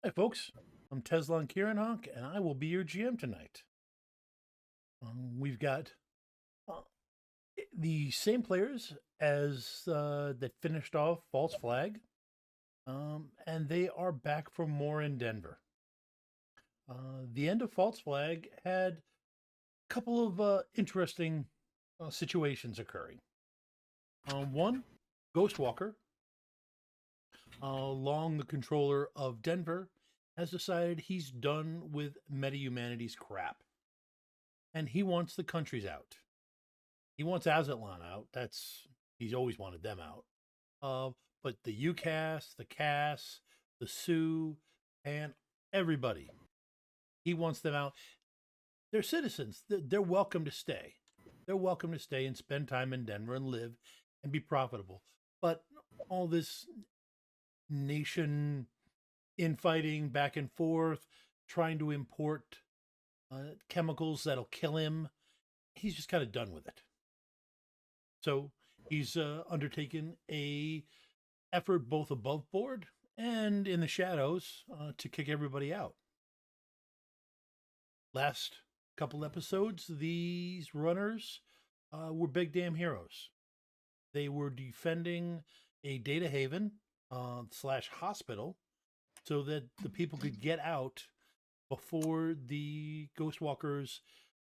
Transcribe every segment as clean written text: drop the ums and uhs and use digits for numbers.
Hi, folks. I'm Tesla Kiranhawk, and I will be your GM tonight. We've got uh, the same players as that finished off False Flag, and they are back for more in Denver. The end of False Flag had a couple of interesting situations occurring. One, Ghostwalker, long the controller of Denver, has decided he's done with meta-humanities crap and he wants the countries out. He wants Azatlan out. He's always wanted them out. But the UCAS, the CAS, the Sioux, and everybody, he wants them out. They're citizens. They're welcome to stay. They're welcome to stay and spend time in Denver and live and be profitable. But all this nation infighting back and forth, trying to import chemicals that'll kill him, he's just kind of done with it. So he's undertaken a effort both above board and in the shadows to kick everybody out. Last couple episodes, these runners were big damn heroes. They were defending a data haven slash hospital so that the people could get out before the Ghostwalkers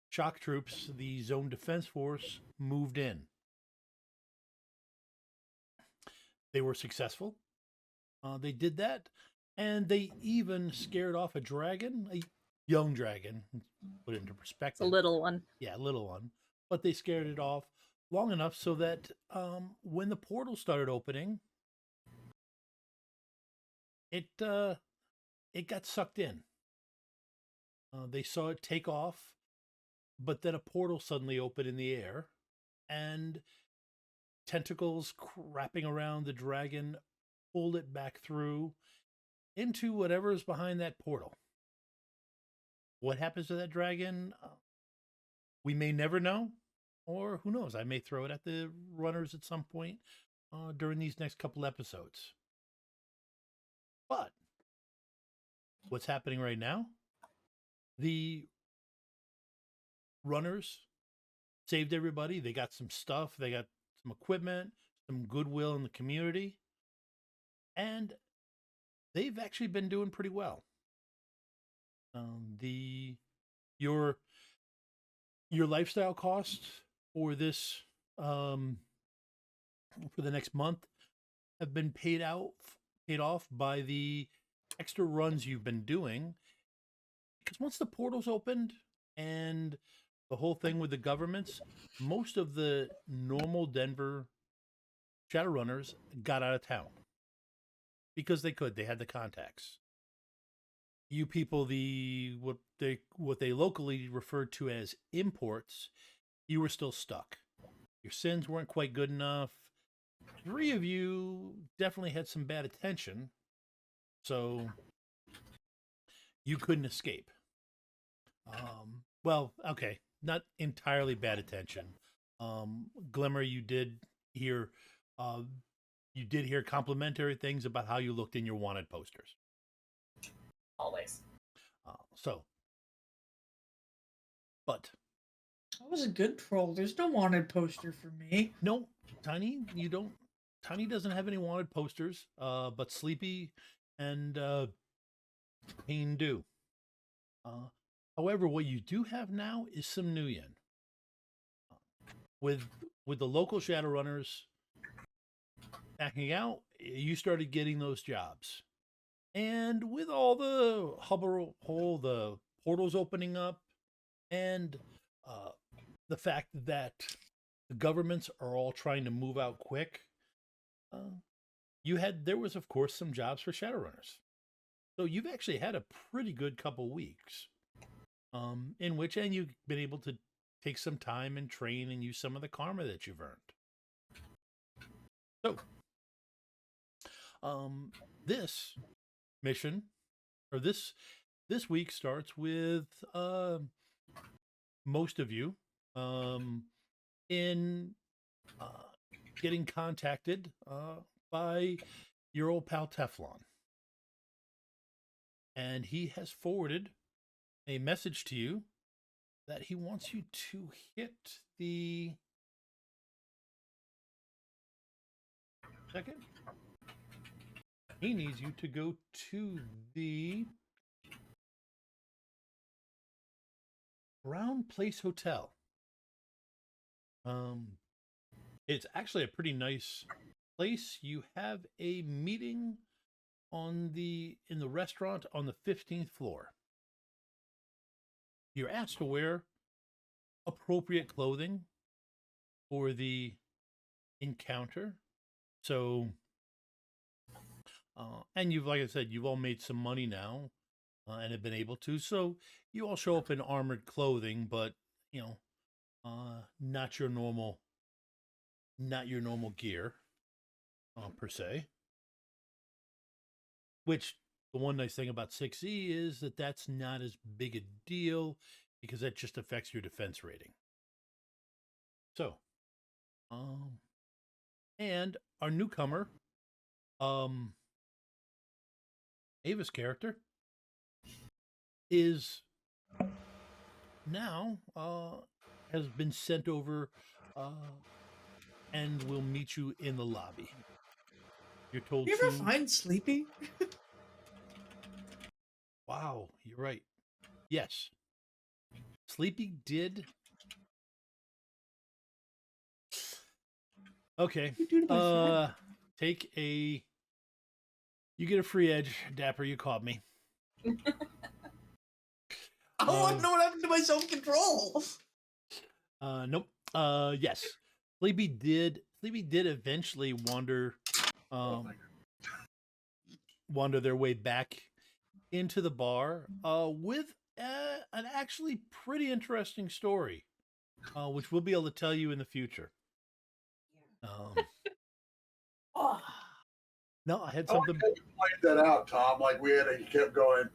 shock troops, the zone defense force, moved in. They were successful. They did that, and they even scared off a dragon, a young dragon. Put it into It's a perspective. little one. Yeah, a little one. But they scared it off long enough so that when the portal started opening, it got sucked in. They saw it take off, but then a portal suddenly opened in the air, and tentacles wrapping around the dragon pulled it back through into whatever is behind that portal. What happens to that dragon? We may never know, or who knows? I may throw it at the runners at some point during these next couple episodes. But what's happening right now? The runners saved everybody. They got some stuff, they got some equipment, some goodwill in the community, and they've actually been doing pretty well. The your lifestyle costs for this for the next month have been paid off by the extra runs you've been doing, because once the portals opened and the whole thing with the governments, most of the normal Denver Shadowrunners got out of town because they could. They had the contacts. You people, what they locally referred to as imports, you were still stuck. Your sins weren't quite good enough. 3 of you definitely had some bad attention, so you couldn't escape. Well, okay, not entirely bad attention. Glimmer, uh, you did hear complimentary things about how you looked in your wanted posters. Always. So, but That was a good troll. There's no wanted poster for me. no, Tiny, you don't. Tiny doesn't have any wanted posters, but Sleepy and Pain do. However, what you do have now is some Nuyen. With the local Shadowrunners backing out, you started getting those jobs. And with all the hubble, the portals opening up, and the fact that the governments are all trying to move out quick, there was of course some jobs for Shadowrunners. So you've actually had a pretty good couple weeks, in which and you've been able to take some time and train and use some of the karma that you've earned. So, this mission, or this week starts with most of you in getting contacted by your old pal Teflon. and he has forwarded a message to you that he wants you to hit the second. He needs you to go to the Brown Place Hotel. It's actually a pretty nice place. You have a meeting in the restaurant on the 15th floor. You're asked to wear appropriate clothing for the encounter. So, and like I said, you've all made some money now, and have been able to. So you all show up in armored clothing, but not your normal gear, per se. Which the one nice thing about 6E is that that's not as big a deal because that just affects your defense rating. So, and our newcomer, Ava's character, is now has been sent over and will meet you in the lobby. You're told You to ever find Sleepy? Wow, you're right. Yes. Sleepy did. Okay. You do to my friend. Take a. You get a free edge, Dapper. You caught me. I want to know what happened to my self-control. Nope. Yes. Sleepy did eventually wander their way back into the bar with an actually pretty interesting story, which we'll be able to tell you in the future. No, I had something. I like how you pointed that out, Tom. Like he kept going.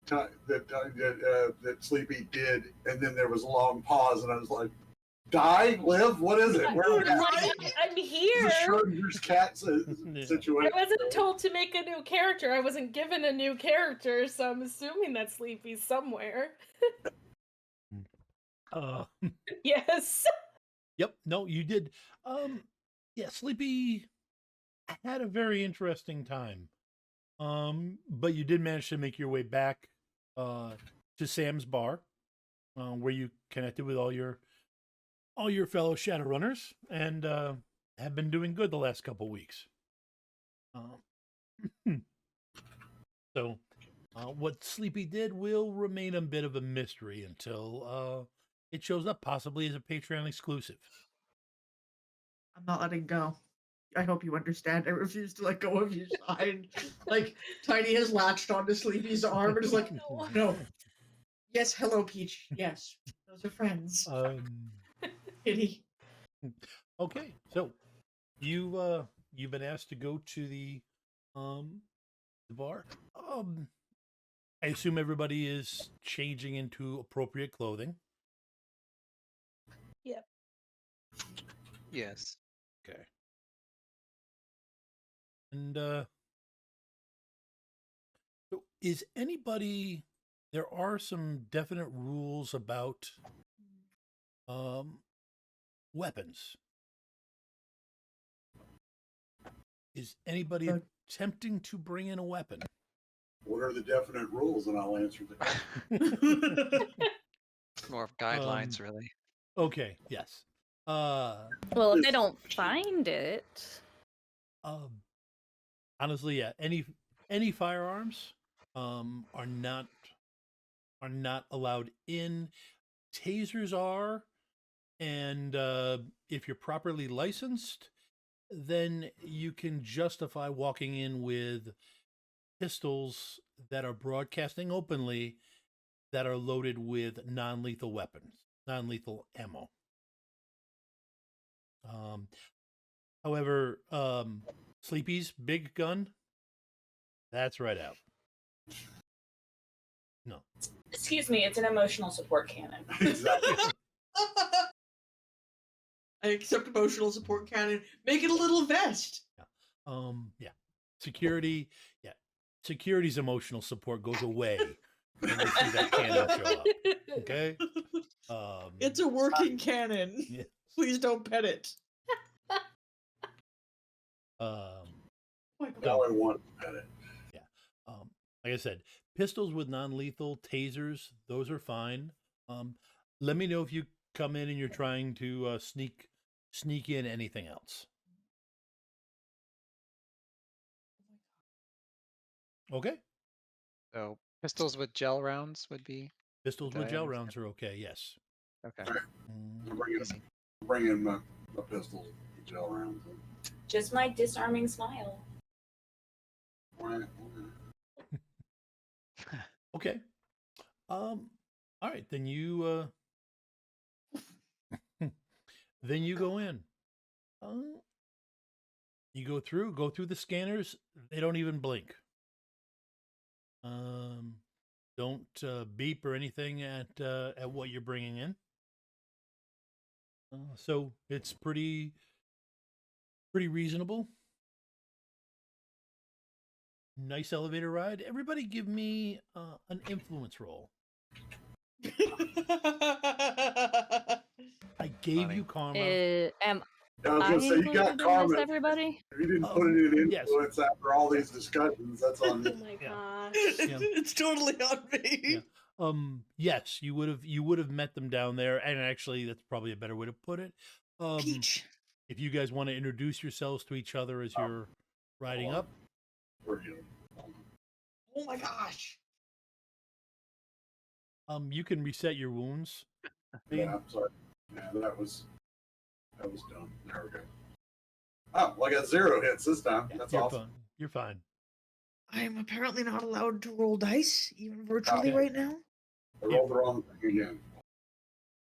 That Sleepy did, and then there was a long pause, and I was like, "Die, live? What is it? Where are we at?" I'm here. The Schrodinger's cat situation. I wasn't told to make a new character. I wasn't given a new character, so I'm assuming that Sleepy's somewhere. Yes. Yep. No, you did. Yeah, Sleepy had a very interesting time. But you did manage to make your way back to Sam's bar, where you connected with all your fellow Shadowrunners, and have been doing good the last couple weeks. So, what Sleepy did will remain a bit of a mystery until it shows up, possibly as a Patreon exclusive. I'm not letting go. I hope you understand. I refuse to let go of your side. Like, Tiny has latched onto Sleepy's arm and is like, no. Yes, hello, Peach. Yes, those are friends. Kitty. Okay, so you've been asked to go to the bar. I assume everybody is changing into appropriate clothing. Yep. Yes. Okay. And so is anybody? There are some definite rules about weapons. Is anybody attempting to bring in a weapon? What are the definite rules? And I'll answer the question. More of guidelines, really. Okay. Yes. Well, if they don't find it. Honestly, yeah. Any firearms are not allowed in. Tasers are, and if you're properly licensed, then you can justify walking in with pistols that are broadcasting openly that are loaded with non-lethal weapons, non-lethal ammo. However, Sleepy's big gun, that's right out. No. Excuse me, it's an emotional support cannon. Exactly. I accept emotional support cannon. Make it a little vest. Yeah. Yeah. Security. Yeah. security's emotional support goes away when they see that cannon show up. Okay. It's a working cannon. Yeah. Please don't pet it. Um, Now I want to pet it. yeah. Like I said, pistols with non-lethal, tasers, those are fine. Let me know if you come in and you're trying to sneak in anything else. Okay. So pistols with gel rounds would be Pistols Did with I gel understand? rounds are okay. Yes. okay. Mm, Easy. Bring in my pistols, the gel rounds. Just my disarming smile. okay. All right. Then you then you go in. You go through the scanners. They don't even blink. Don't beep or anything at what you're bringing in. So it's pretty reasonable. Nice elevator ride. Everybody, give me an influence roll. I gave Funny. you karma. Am I was I gonna say you got included in this, karma. everybody? If you didn't put it in yes. influence after all these discussions, that's on Oh me. my Yeah. gosh. It's totally on me. Yeah. Yes, you would have met them down there, and actually, that's probably a better way to put it. Peach. If you guys want to introduce yourselves to each other as you're riding up, We're here. Oh my gosh. you can reset your wounds. Yeah, I'm sorry. Yeah, that was dumb. There we go. Oh, well, I got 0 hits this time. That's You're awesome. fine. You're fine. I am apparently not allowed to roll dice, even virtually Okay. right now. I rolled the wrong thing again.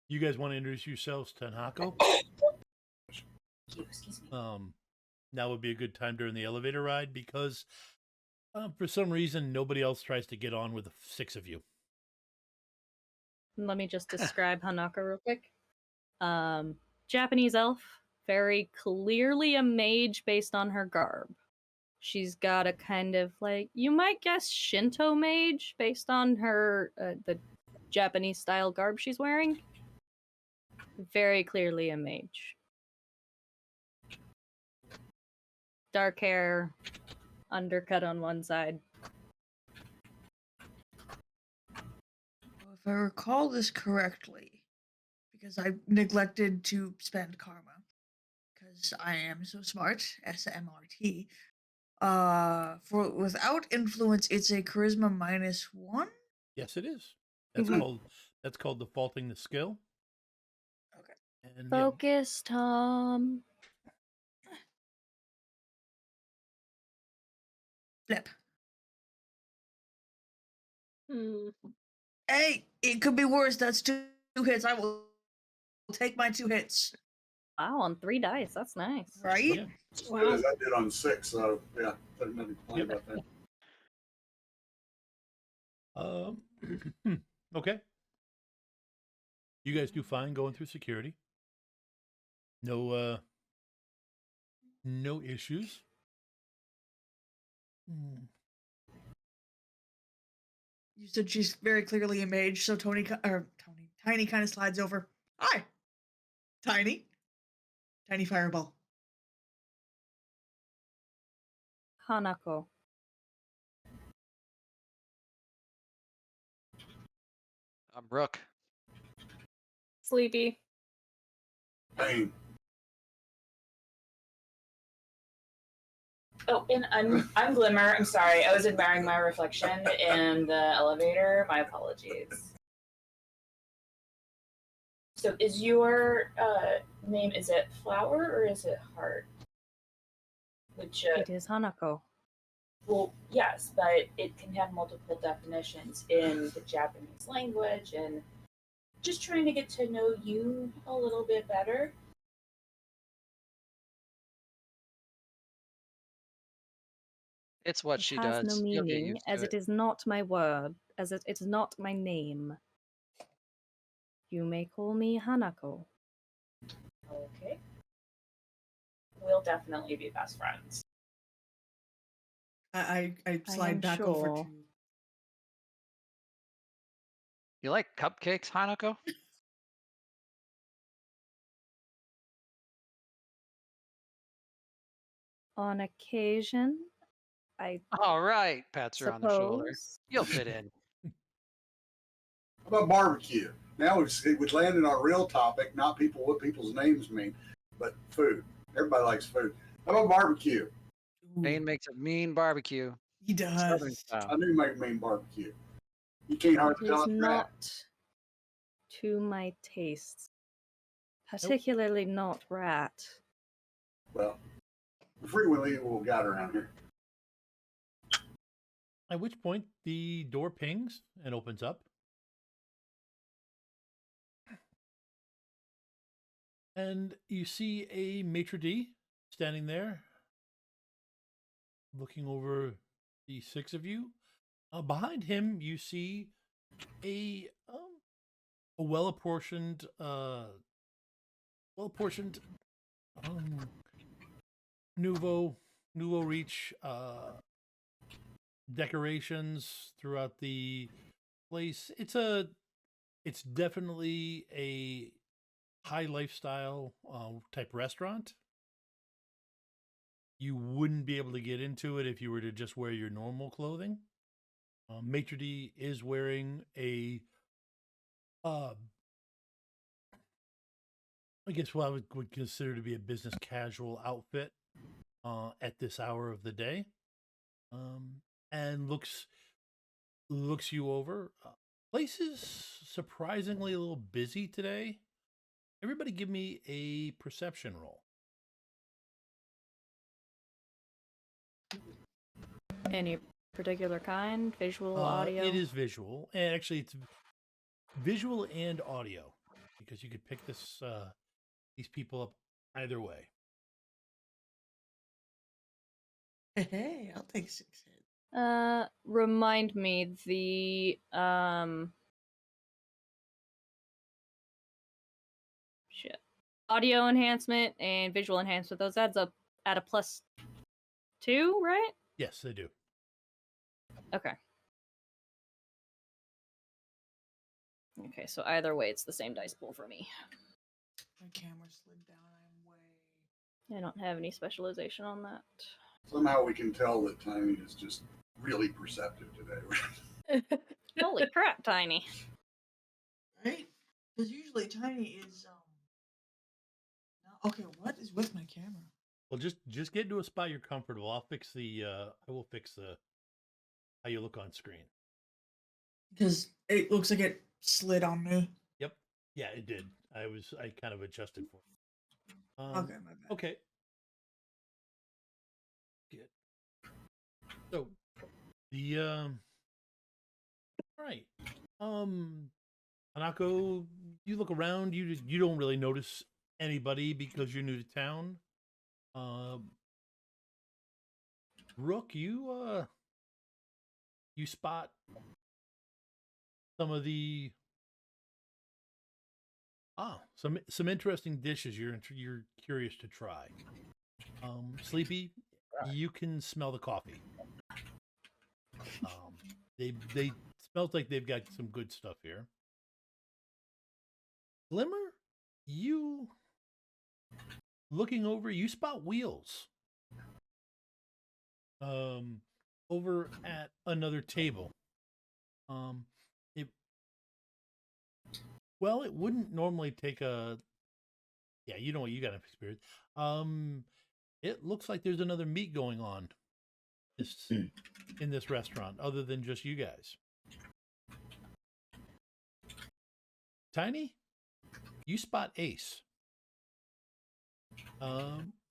You guys want to introduce yourselves to Hanako? Excuse me. Now would be a good time during the elevator ride because for some reason nobody else tries to get on with the 6 of you. Let me just describe Hanako real quick. Japanese elf, very clearly a mage based on her garb. She's got a kind of like, you might guess Shinto mage based on her the Japanese style garb she's wearing. Very clearly a mage. Dark hair, undercut on one side. If I recall this correctly, because I neglected to spend karma, because I am so smart, SMRT. For without influence, it's a charisma -1. Yes, it is. That's called defaulting the skill. Okay. And Focus, Tom. Flip. Hey, it could be worse. That's 2 hits. I will take my 2 hits. Wow, on 3 dice. That's nice. Right? Yeah. As good as I did on 6, so yeah, there's nothing to complain about that. Okay. You guys do fine going through security. No issues. You said she's very clearly a mage, so Tiny kind of slides over. Hi, Tiny fireball. Hanako. I'm Rook. Sleepy. Pain. Oh, and I'm Glimmer. I'm sorry. I was admiring my reflection in the elevator. My apologies. So is your name, is it Flower or is it Heart? Which, It is Hanako. well, yes, but it can have multiple definitions in the Japanese language, and just trying to get to know you a little bit better. It's what It she has does. no You'll get meaning, used as to it is not my word, as it is not my name. You may call me Hanako. Okay. We'll definitely be best friends. I I slide am back over sure. to. You like cupcakes, Hanako? On occasion, I All right, pats her on the shoulder. suppose. You'll fit in. How about barbecue? Now we've landed on a real topic, not what people's names mean, but food. Everybody likes food. How about barbecue? Bane makes a mean barbecue, He Southern does. I style. knew make mean barbecue. You can't hardly It tell is it's not rat. to my tastes. Nope. Particularly not rat. Well, we frequently will got around here. At which point the door pings and opens up. And you see a maitre d' standing there, looking over the six of you. Behind him, you see a well-apportioned, nouveau reach decorations throughout the place. It's definitely a high lifestyle type restaurant. You wouldn't be able to get into it if you were to just wear your normal clothing. Maitre d' is wearing a I guess what I would consider to be a business casual outfit at this hour of the day, and looks you over. Place is surprisingly a little busy today. Everybody, give me a perception roll. Any particular kind? Visual, audio? It is visual, and actually, it's visual and audio because you could pick these people up either way. Hey, I'll take 6 hits. Remind me the shit. Audio enhancement and visual enhancement. Those adds up at a +2, right? Yes, they do. Okay. Okay, so either way, it's the same dice pool for me. My camera slid down. I'm way. I don't have any specialization on that. Somehow we can tell that Tiny is just really perceptive today. Holy crap, Tiny. Right? Because usually Tiny is no, okay, what is with my camera? Well, just get into a spot you're comfortable. I'll fix the. I will fix the how you look on screen. Because it looks like it slid on me. Yep. Yeah, it did. I kind of adjusted for it. Okay, my bad. Okay. Good. So the all right. Hanako, you look around. You don't really notice anybody because you're new to town. Rook, you spot some of the some interesting dishes you're curious to try. Sleepy, you can smell the coffee. They smells like they've got some good stuff here. Glimmer, you looking over, you spot wheels. Over at another table. It wouldn't normally take a. Yeah, you know what, you got an experience. It looks like there's another meet going on in this restaurant, other than just you guys. Tiny, you spot Ace.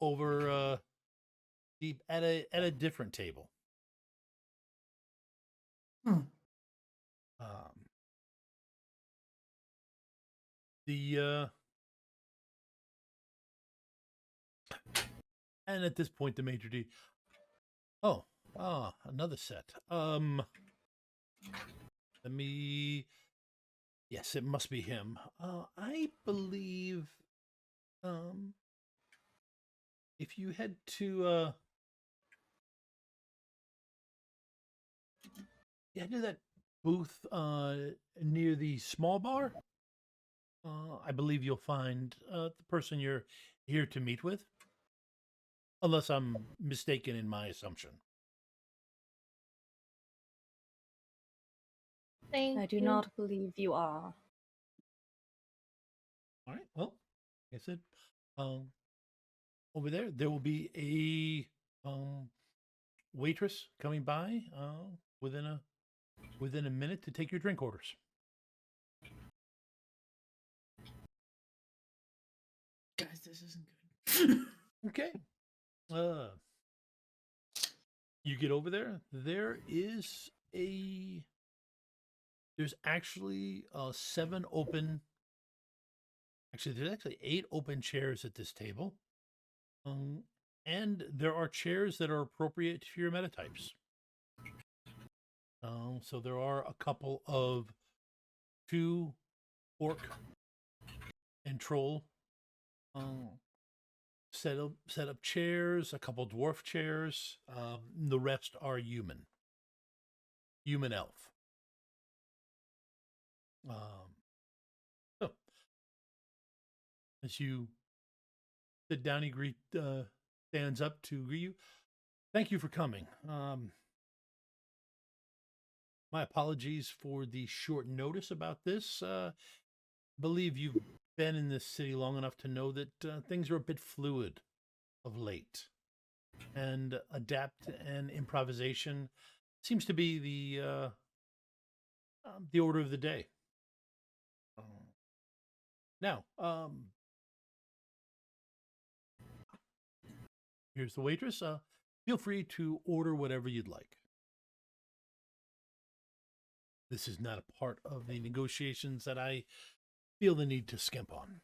Over deep at a different table. And at this point the maitre d'. Another set. Let me. Yes, it must be him. I believe. If you head to head to that booth near the small bar. I believe you'll find the person you're here to meet with, unless I'm mistaken in my assumption. Thank I do you. not believe you are. All right. Well, like I said, um, over there will be a waitress coming by within a minute to take your drink orders. Guys, this isn't good. Okay. You get over there. There's actually 7 open. Actually, there's actually 8 open chairs at this table. And there are chairs that are appropriate to your metatypes. So there are a couple of 2 orc and troll set up chairs, a couple dwarf chairs. The rest are human elf. So as you sit down, he stands up to greet you. Thank you for coming. My apologies for the short notice about this. Believe you've been in this city long enough to know that things are a bit fluid of late, and adapt and improvisation seems to be the order of the day. Now, here's the waitress. Feel free to order whatever you'd like. This is not a part of the negotiations that I feel the need to skimp on.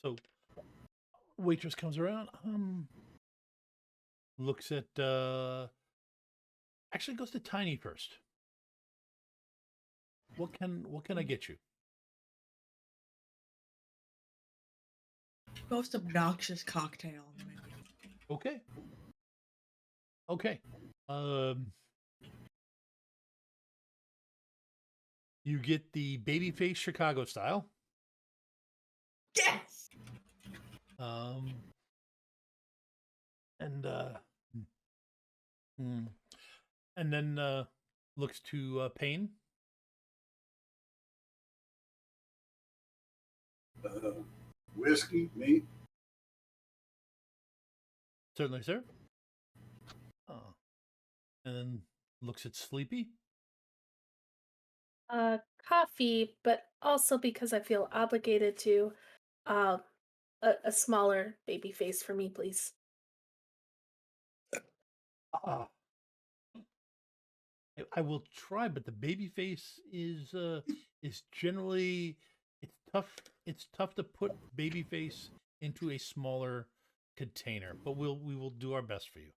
So, waitress comes around, looks at, actually goes to Tiny first. What can I get you? Most obnoxious cocktail on the menu. Okay. Okay. You get the babyface Chicago style. Yes. And then looks to Payne. Whiskey, meat. Certainly, sir. And then looks at Sleepy. Coffee, but also because I feel obligated to, a smaller baby face for me, please. I will try, but the baby face is generally it's tough. It's tough to put baby face into a smaller container, but we will do our best for you.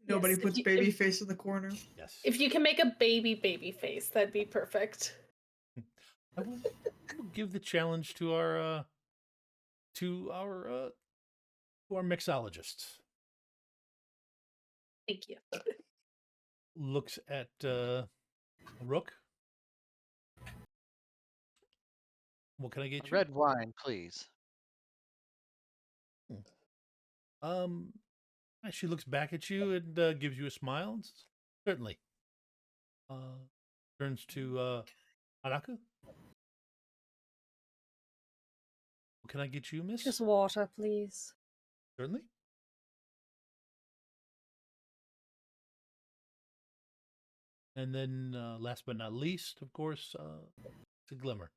Nobody Yes, puts baby face in the corner. Yes. If you can make a baby face, that'd be perfect. I will give the challenge to our mixologists. Thank you. Looks at Rook. What can I get you? Red wine, please. She looks back at you and gives you a smile. And says, certainly. Turns to Hanako. What can I get you, miss? Just water, please. Certainly. And then, last but not least, of course, the Glimmer.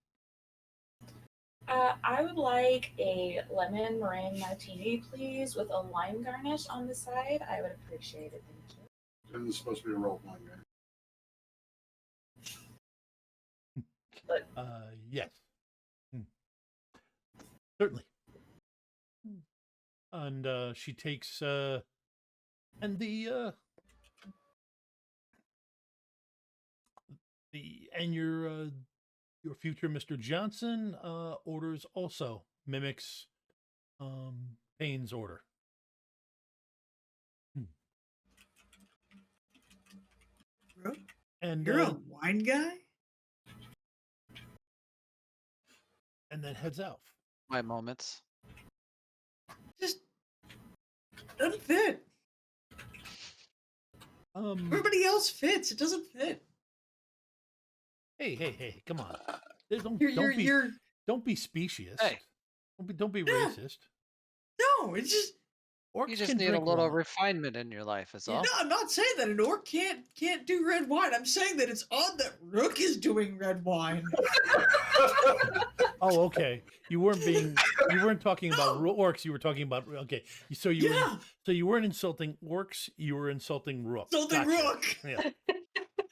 I would like a lemon meringue martini, please, with a lime garnish on the side. I would appreciate it. Thank you. Isn't this supposed to be a role playing game? But Yes. Certainly. And she takes and the your future Mr. Johnson orders also mimics Payne's order. Rook, and you're a wine guy? and then heads out. My moments. Just doesn't fit. Everybody else fits. It doesn't fit. Hey, come on. Don't be specious. Hey. Don't be Yeah. racist. No, it's just Orcs You just can need a drink little wine. refinement in your life, is all. no. I'm not saying that an orc can't do red wine. I'm saying that it's odd that Rook is doing red wine. Oh, okay. You weren't talking about No. orcs. You were talking about okay. So you Yeah. so you weren't insulting orcs. You were insulting Rook. Something Gotcha. Rook. Yeah.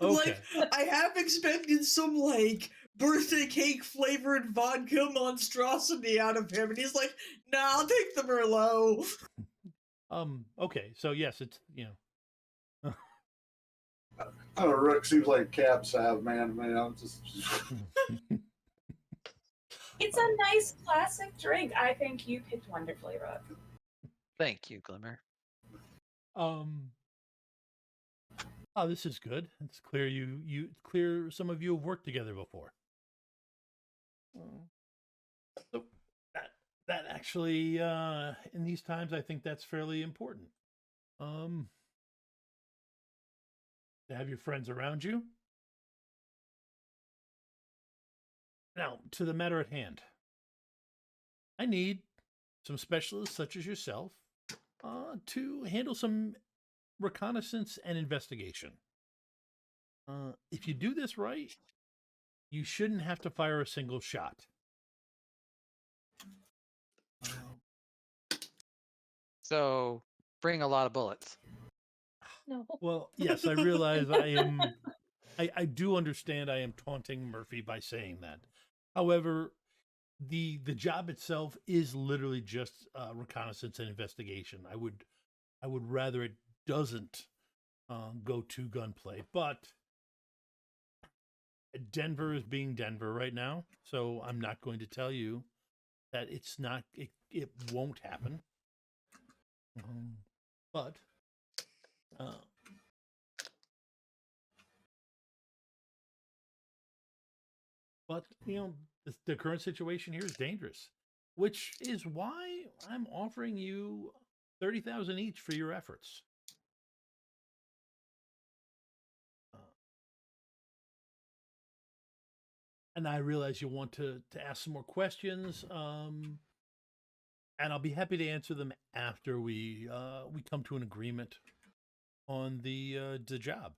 Okay. Like I have expected some like birthday cake flavored vodka monstrosity out of him, and he's like, "Nah, I'll take the Merlot." Okay. So yes, it's I don't know. Rook seems like a cab salve man. Man, I'm just. It's a nice classic drink. I think you picked wonderfully, Rook. Thank you, Glimmer. Oh, this is good. It's clear clear some of you have worked together before. So that actually in these times I think that's fairly important. To have your friends around you. Now, to the matter at hand. I need some specialists such as yourself to handle some reconnaissance and investigation. If you do this right, you shouldn't have to fire a single shot. So bring a lot of bullets. No. Well, yes, I realize I do understand I am taunting Murphy by saying that. However, the job itself is literally just reconnaissance and investigation. I would rather it doesn't go to gunplay, but Denver is being Denver right now, so I'm not going to tell you that it won't happen. But the current situation here is dangerous, which is why I'm offering you 30,000 each for your efforts. And I realize you want to ask some more questions, and I'll be happy to answer them after we come to an agreement on the job.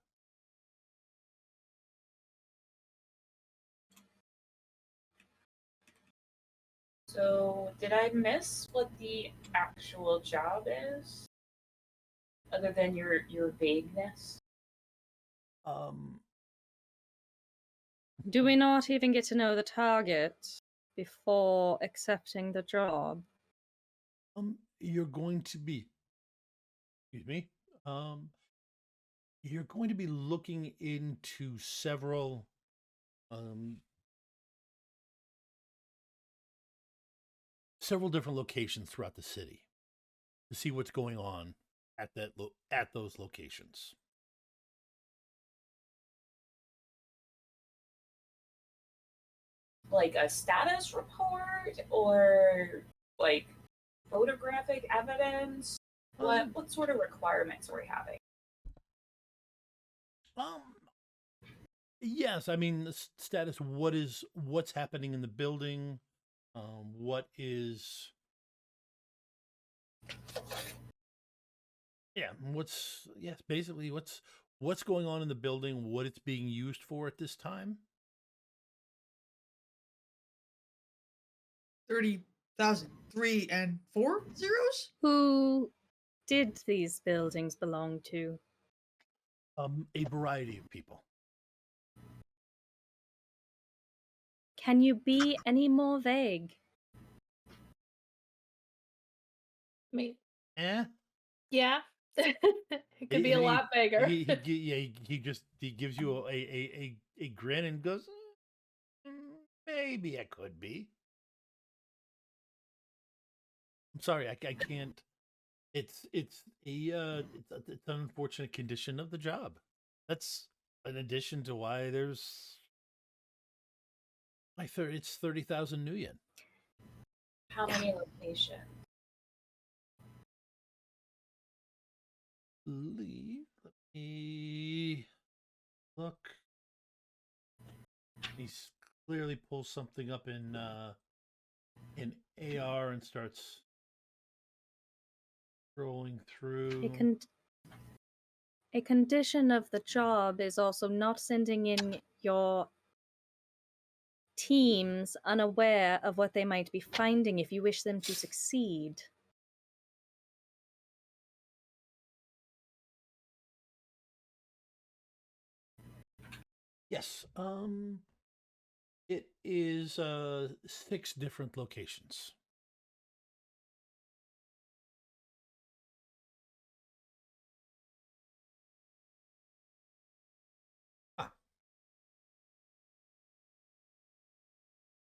So, did I miss what the actual job is? Other than your vagueness? Do we not even get to know the target before accepting the job? You're going to be, excuse me, you're going to be looking into several different locations throughout the city to see what's going on at those locations. Like a status report or like photographic evidence? What sort of requirements are we having? Yes, I mean the status. What's happening in the building? What is? Yeah, basically what's going on in the building? What it's being used for at this time? 30,000. 3 and 4 zeros? Who did these buildings belong to? A variety of people. Can you be any more vague? Me. Eh? Yeah. It could be a lot bigger. He gives you a grin and goes, maybe it could be. I'm sorry, I can't. It's an unfortunate condition of the job. That's an addition to why there's it's 30,000 Nuyen. How many locations? Let me look. He's clearly pulls something up in AR and starts scrolling through. A condition of the job is also not sending in your teams unaware of what they might be finding if you wish them to succeed. Yes. It is 6 different locations.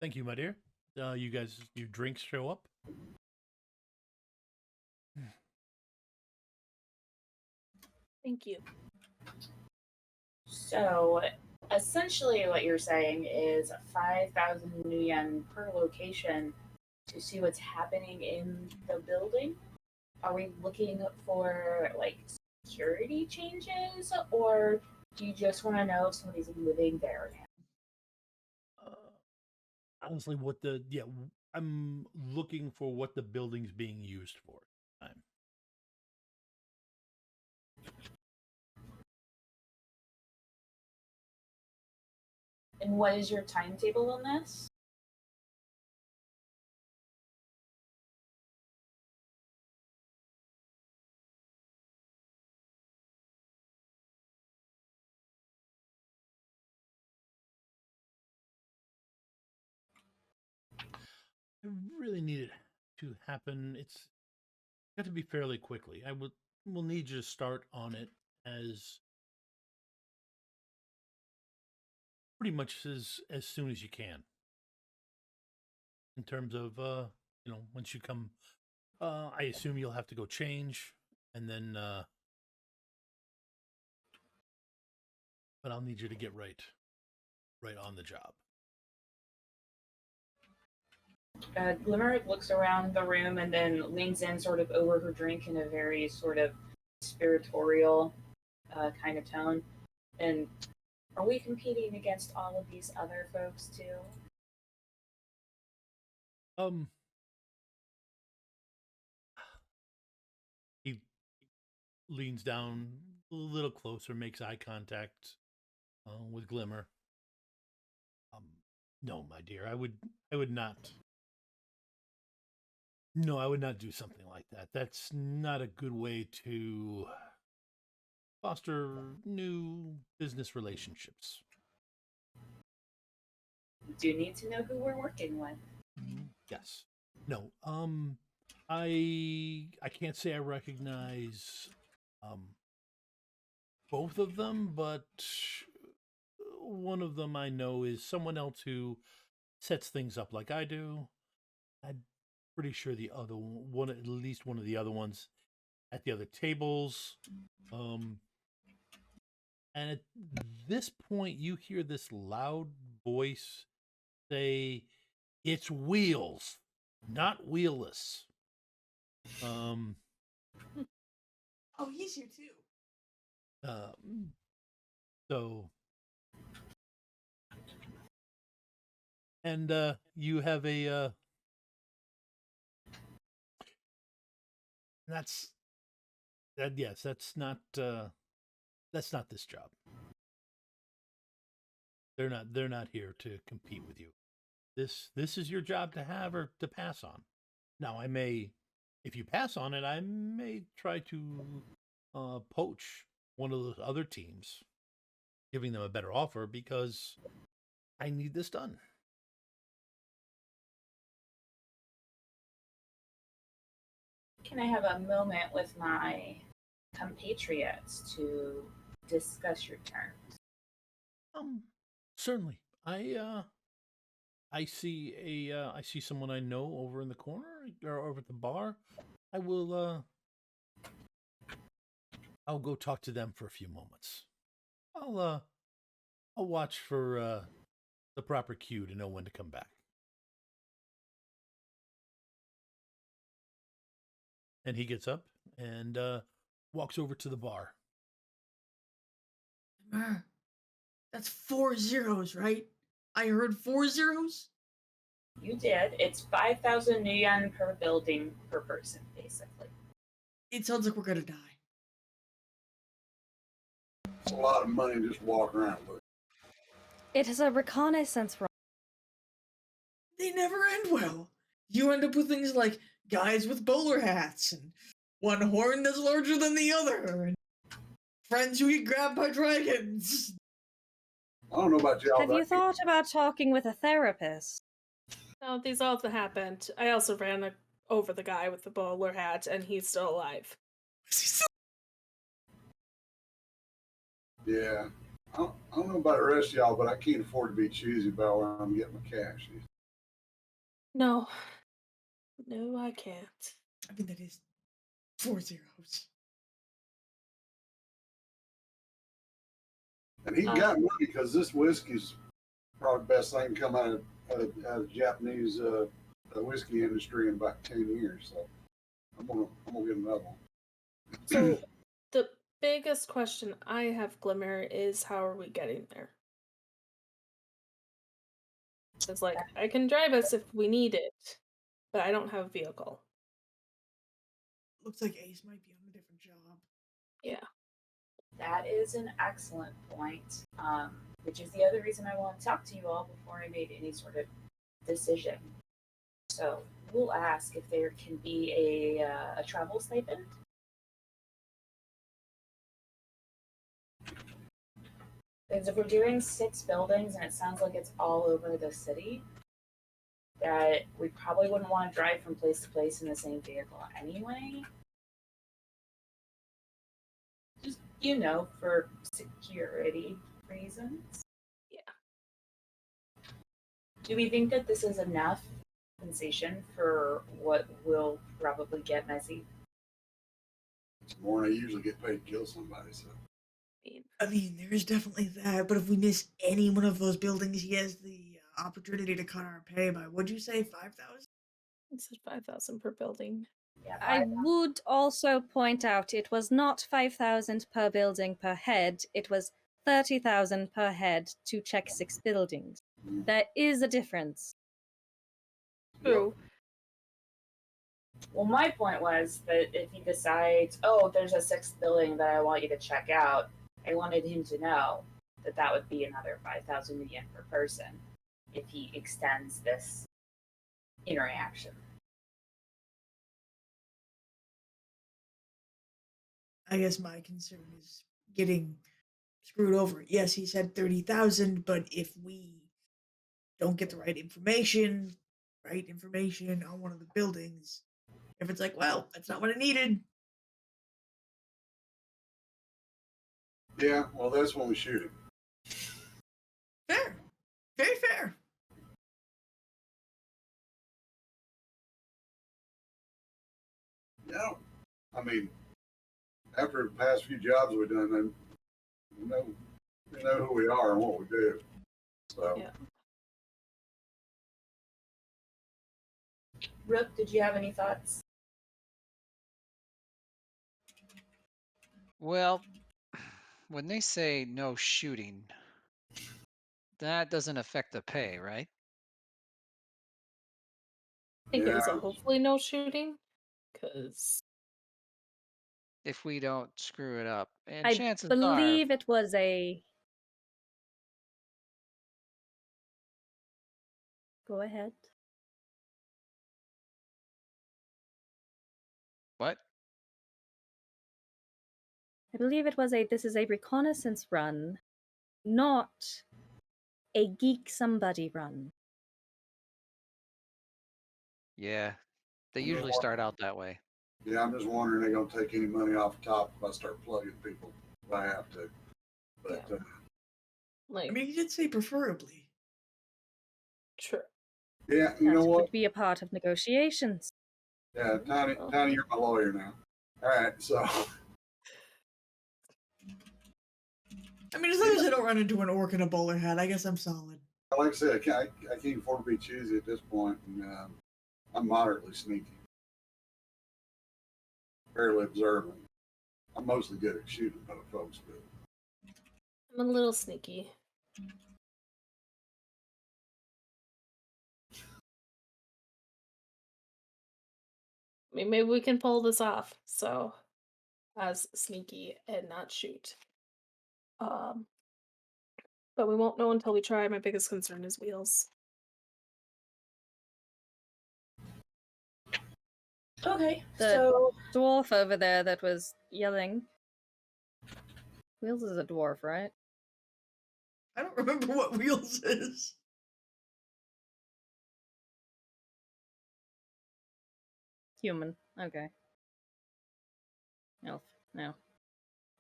Thank you, my dear. You guys, your drinks show up. Thank you. So essentially, what you're saying is 5,000 Nuyen per location to see what's happening in the building. Are we looking for like security changes, or do you just want to know if somebody's living there now? Honestly, I'm looking for what the building's being used for. And what is your timetable on this? I really need it to happen. It's got to be fairly quickly. Will need you to start on it as pretty much as soon as you can. In terms of once you come, I assume you'll have to go change, and then but I'll need you to get right on the job. Glimmer looks around the room and then leans in sort of over her drink in a very sort of spiritorial kind of tone. And are we competing against all of these other folks too? He leans down a little closer, makes eye contact with Glimmer. No, my dear, I would not. No, I would not do something like that. That's not a good way to foster new business relationships. We do need to know who we're working with. Yes. No. I can't say I recognize both of them, but one of them I know is someone else who sets things up like I do. I'm pretty sure the other one, at least one of the other ones, at the other tables. And at this point, you hear this loud voice say, "It's wheels, not wheelless." Oh, he's here too. So, and you have a that's that. Yes, that's not this job. They're not here to compete with you. This is your job to have or to pass on. Now, I may, if you pass on it, I may try to poach one of those other teams, giving them a better offer because I need this done. Can I have a moment with my compatriots to discuss your terms? Certainly. I see I see someone I know over in the corner or over at the bar. I'll go talk to them for a few moments. I'll watch for the proper cue to know when to come back. And he gets up and walks over to the bar. That's 4 zeros, right? I heard 4 zeros? You did. It's 5,000 Nuyen per building per person, basically. It sounds like we're gonna die. It's a lot of money to just walk around with. It is a reconnaissance run. They never end well. You end up with things like guys with bowler hats and one horn that's larger than the other, and friends who get grabbed by dragons. I don't know about y'all. Have you thought about talking with a therapist? No, these also happened. I also ran over the guy with the bowler hat, and he's still alive. Yeah. I don't know about the rest of y'all, but I can't afford to be choosy about where I'm getting my cash. No. No, I can't. I mean, that is 4 zeros. And he got money because this whiskey's probably the best thing to come out of the Japanese whiskey industry in about 10 years. So I'm gonna get another one. So, the biggest question I have, Glimmer, is how are we getting there? It's like, I can drive us if we need it, but I don't have a vehicle. Looks like Ace might be on a different job. Yeah. That is an excellent point, which is the other reason I want to talk to you all before I made any sort of decision. So we'll ask if there can be a travel stipend. Because if we're doing 6 buildings and it sounds like it's all over the city, that we probably wouldn't want to drive from place to place in the same vehicle anyway. Just, for security reasons. Yeah. Do we think that this is enough compensation for what will probably get messy? It's more than I usually get paid to kill somebody. So I mean, there is definitely that, but if we miss any one of those buildings, he has the opportunity to cut our pay by, what'd you say, 5,000? It said 5,000 per building. Yeah, I would also point out it was not 5,000 per building per head, it was 30,000 per head to check 6 buildings. There is a difference. True. Well, my point was that if he decides, oh, there's a 6th building that I want you to check out, I wanted him to know that that would be another 5,000 yen per person if he extends this interaction. I guess my concern is getting screwed over. Yes, he said 30,000, but if we don't get the right information on one of the buildings, if it's like, well, that's not what I needed. yeah, well, that's when we shoot him. Fair. Very fair. Yeah, I mean, after the past few jobs we've done, we know who we are and what we do. So Yeah. Rook, did you have any thoughts? Well, when they say no shooting, that doesn't affect the pay, right? I think it was a Yeah. hopefully no shooting, because If we don't screw it up. And I chances believe it was a... Go ahead. What? I believe it was this is a reconnaissance run, not a geek somebody run. Yeah. They I'm usually just start out that way. yeah, I'm just wondering they gonna take any money off the top if I start plugging people if I have to. But Yeah. like, I mean, you did say preferably. sure. yeah, you That know what? could be a part of negotiations. Yeah, Tiny, you're my lawyer now. All right, so I mean, as long as I don't run into an orc in a bowler hat, I guess I'm solid. Like I said, I can't afford to be choosy at this point, and I'm moderately sneaky, fairly observant. I'm mostly good at shooting other folks, but I'm a little sneaky. I mean, maybe we can pull this off. So, as sneaky and not shoot. But we won't know until we try. My biggest concern is wheels. Okay, The- so Dwarf over there that was yelling. Wheels is a dwarf, right? I don't remember what Wheels is. Human. Okay. Elf. No.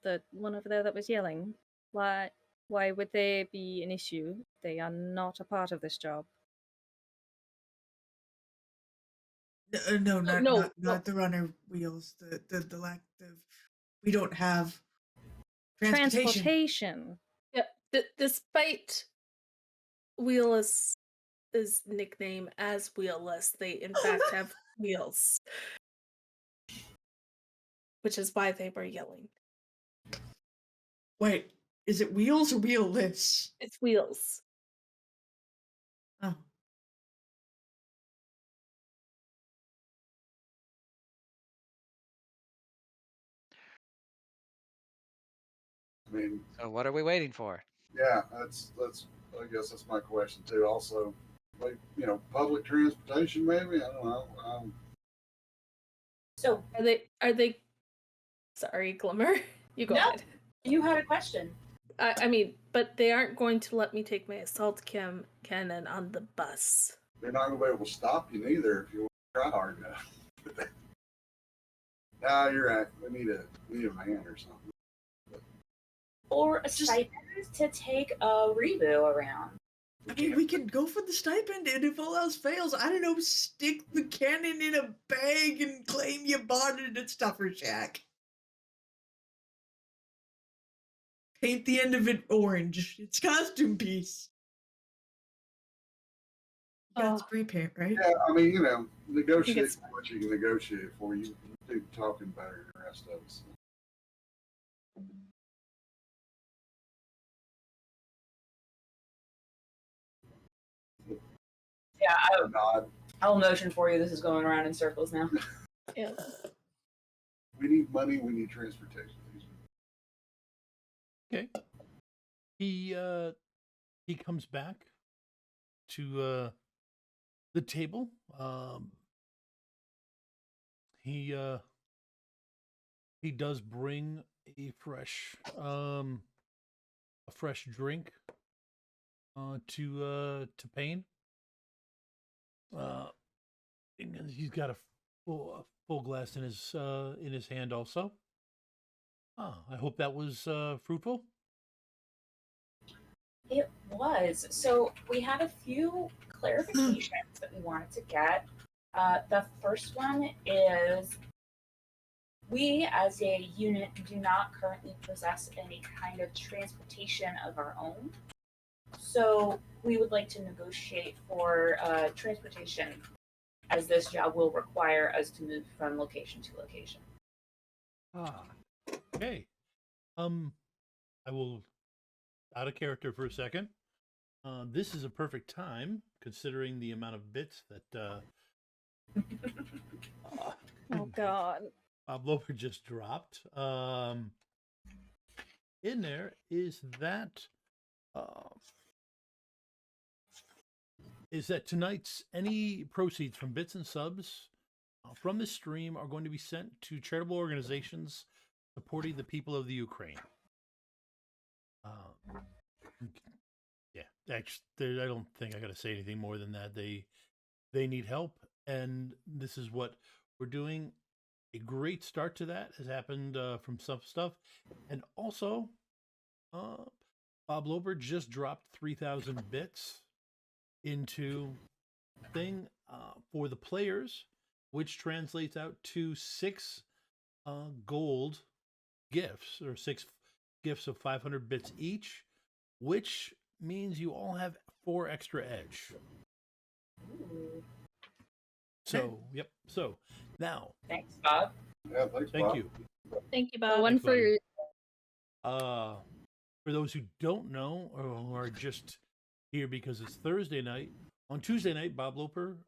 The one over there that was yelling. Why would there be an issue? They are not a part of this job. No, not no. the runner wheels. The lack of we don't have transportation. Yep. Despite Wheelless' nickname as Wheelless, they in fact have wheels. Which is why they were yelling. Wait, is it wheels or wheelless? It's wheels. Oh. I mean, So what are we waiting for? yeah, that's I guess that's my question too. Also, like public transportation, maybe I don't know. so Are they sorry, Glimmer? You go No. ahead. you had a question. I mean, but they aren't going to let me take my assault cannon on the bus. They're not going to be able to stop you neither if you want to try hard enough. No, you're right. We need a van or something. Or a stipend to take a Rebu around. I mean, we can go for the stipend, and if all else fails, I don't know, stick the cannon in a bag and claim you bought it at Stuffer Shack. Paint the end of it orange. It's costume piece. Yeah, it's spray paint, right? Yeah, I mean, negotiate it's- for what you can negotiate for. You do talking better than the rest of us. Yeah, Nod. I'll motion for you. This is going around in circles now. Yeah. We need money. We need transportation. Okay. He comes back to the table. He does bring a fresh drink to Payne. And he's got a full glass in his hand also. I hope that was fruitful. It was. So we had a few clarifications that we wanted to get. The first one is we as a unit do not currently possess any kind of transportation of our own. So we would like to negotiate for transportation, as this job will require us to move from location to location. Okay. I will out of character for a second. This is a perfect time, considering the amount of bits that Oh god. Bob Loper just dropped. In there is that tonight's any proceeds from bits and subs from this stream are going to be sent to charitable organizations supporting the people of the Ukraine. Yeah, actually, I don't think I got to say anything more than that. They need help, and this is what we're doing. A great start to that has happened from some stuff, and also, Bob Lober just dropped 3,000 bits into thing for the players, which translates out to 6 gold gifts or 6 gifts of 500 bits each, which means you all have 4 extra edge. Ooh. So, yep. So now, Thanks, Bob. Yeah, thanks, thank Bob. you. Thank you, The Bob. one Thanks, for buddy. For those who don't know or who are just here because it's Thursday night, on Tuesday night, Bob Loper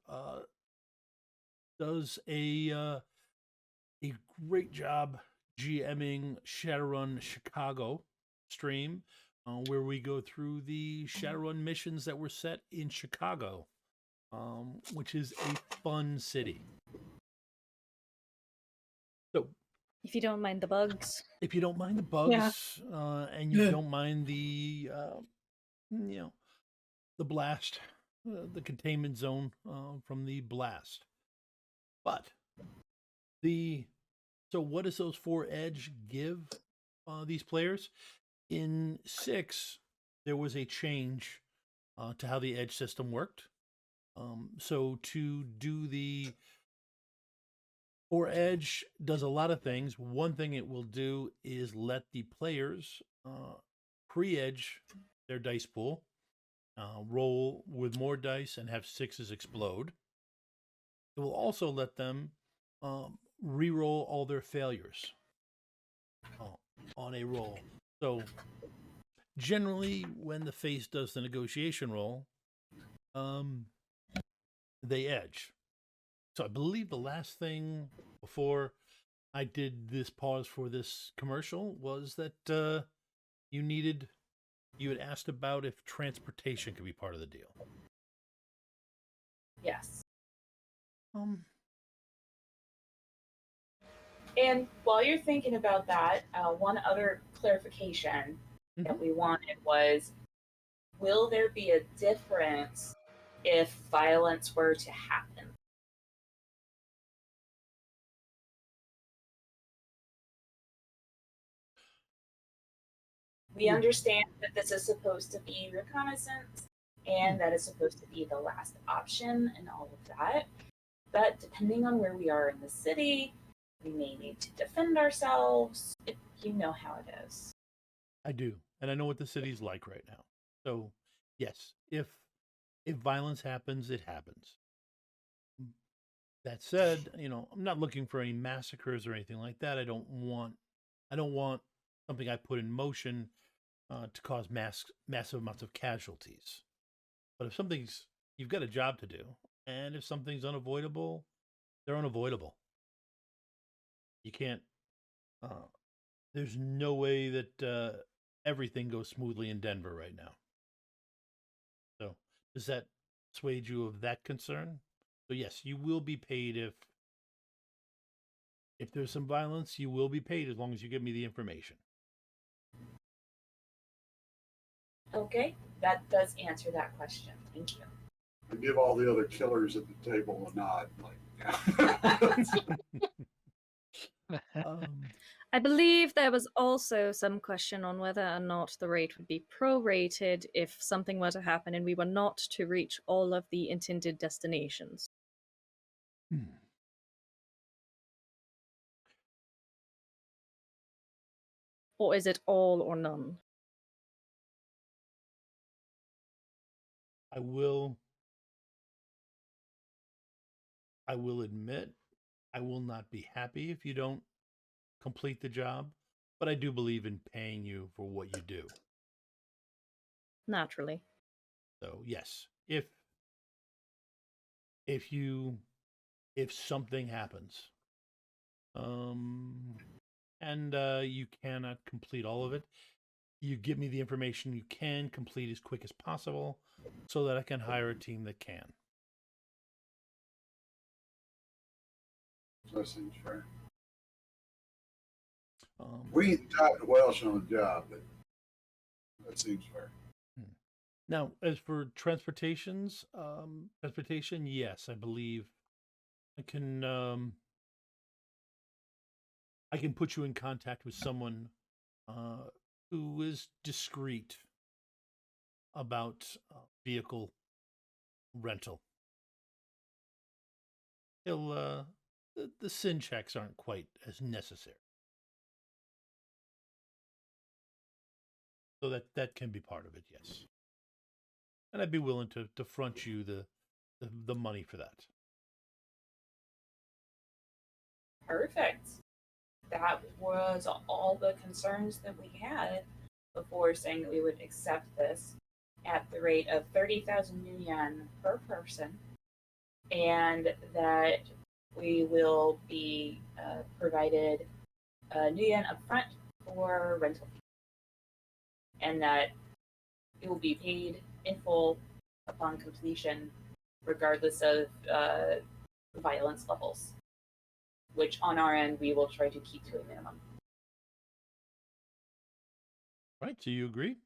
does a great job GMing Shadowrun Chicago stream, where we go through the Shadowrun missions that were set in Chicago, which is a fun city. So, if you don't mind the bugs. if you don't mind the bugs, and you don't mind the, the blast, the containment zone from the blast, but so what does those 4 edge give these players? In 6, there was a change to how the edge system worked. So to do the 4 edge does a lot of things. One thing it will do is let the players pre-edge their dice pool, roll with more dice and have 6s explode. It will also let them re-roll all their failures on a roll. So generally, when the face does the negotiation roll, they edge. So I believe the last thing before I did this pause for this commercial was that you had asked about if transportation could be part of the deal. Yes. And while you're thinking about that, one other clarification that we wanted was, will there be a difference if violence were to happen? We understand that this is supposed to be reconnaissance and that it's supposed to be the last option and all of that. But depending on where we are in the city, we may need to defend ourselves. You know how it is. I do, and I know what the city's like right now. So, yes, if violence happens, it happens. That said, I'm not looking for any massacres or anything like that. I don't want something I put in motion to cause massive amounts of casualties. But if you've got a job to do, and if something's unavoidable, they're unavoidable. You can't. There's no way that everything goes smoothly in Denver right now. So, does that dissuade you of that concern? So yes, you will be paid if there's some violence. You will be paid as long as you give me the information. Okay, that does answer that question. Thank you. I give all the other killers at the table a nod. I believe there was also some question on whether or not the rate would be prorated if something were to happen and we were not to reach all of the intended destinations. Or is it all or none? I will admit I will not be happy if you don't complete the job, but I do believe in paying you for what you do. Naturally. So yes, if something happens, and you cannot complete all of it, you give me the information you can complete as quick as possible, so that I can hire a team that can. That seems fair. We ain't tied to Welsh on the job, but that seems fair. Now, as for transportation, yes, I believe I can put you in contact with someone who is discreet about vehicle rental. He'll the sin checks aren't quite as necessary. So that can be part of it, yes. And I'd be willing to front you the money for that. Perfect. That was all the concerns that we had before saying that we would accept this at the rate of 30,000 Nuyen per person, and that we will be provided Nuyen upfront for rental, and that it will be paid in full upon completion, regardless of violence levels, which on our end we will try to keep to a minimum. Right, so you agree?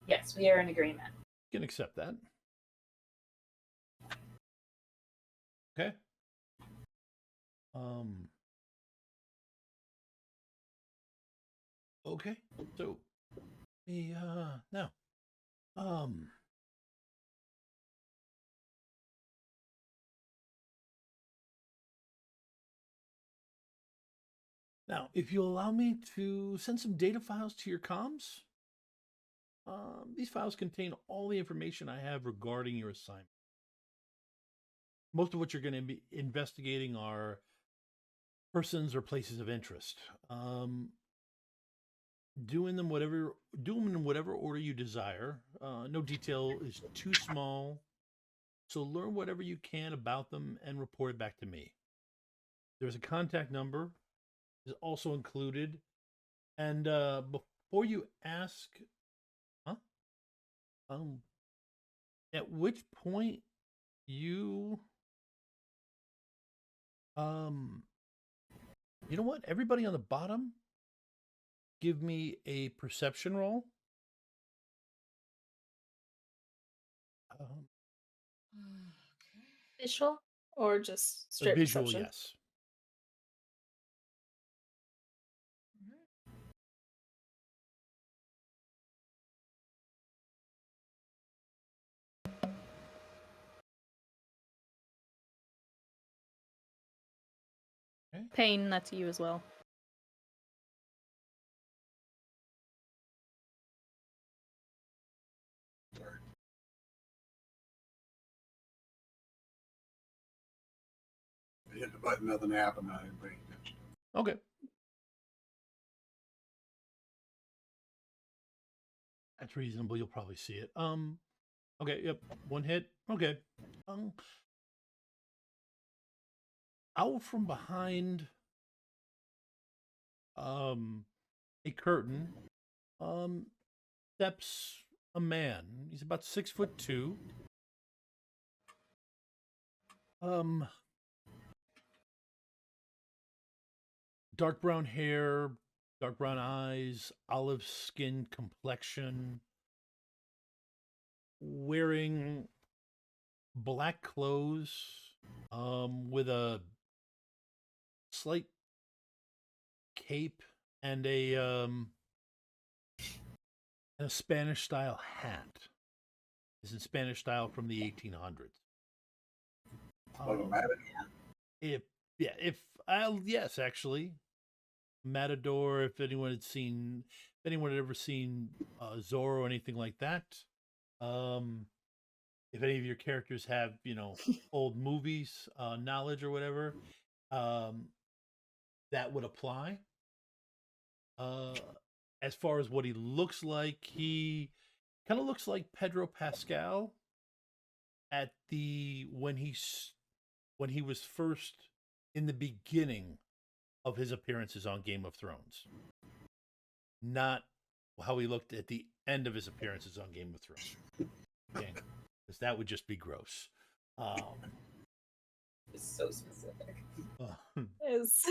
Yes, we are in agreement. You can accept that. Okay. Okay. So now now, if you allow me to send some data files to your comms, these files contain all the information I have regarding your assignment. Most of what you're going to be investigating are persons or places of interest. Do them in whatever order you desire. No detail is too small, so learn whatever you can about them and report it back to me. There's a contact number is also included, and before you ask, at which point you you know what? Everybody on the bottom, give me a perception roll. Visual or just A straight visual, perception? yes. Okay. Pain, that's you as well. Sorry. I hit the button, nothing happened. I didn't pay attention. Okay. That's reasonable. You'll probably see it. Okay, yep. One hit. Okay. Out from behind a curtain steps a man. He's about 6'2". Dark brown hair, dark brown eyes, olive skin complexion, wearing black clothes, with a slight cape and a Spanish style hat. This is Spanish style from the 1800s. Yes, actually, Matador. If anyone had ever seen Zorro or anything like that, if any of your characters have old movies knowledge or whatever, that would apply. As far as what he looks like, he kind of looks like Pedro Pascal at when he was first in the beginning of his appearances on Game of Thrones, not how he looked at the end of his appearances on Game of Thrones. Okay, because that would just be gross. It's so specific. Is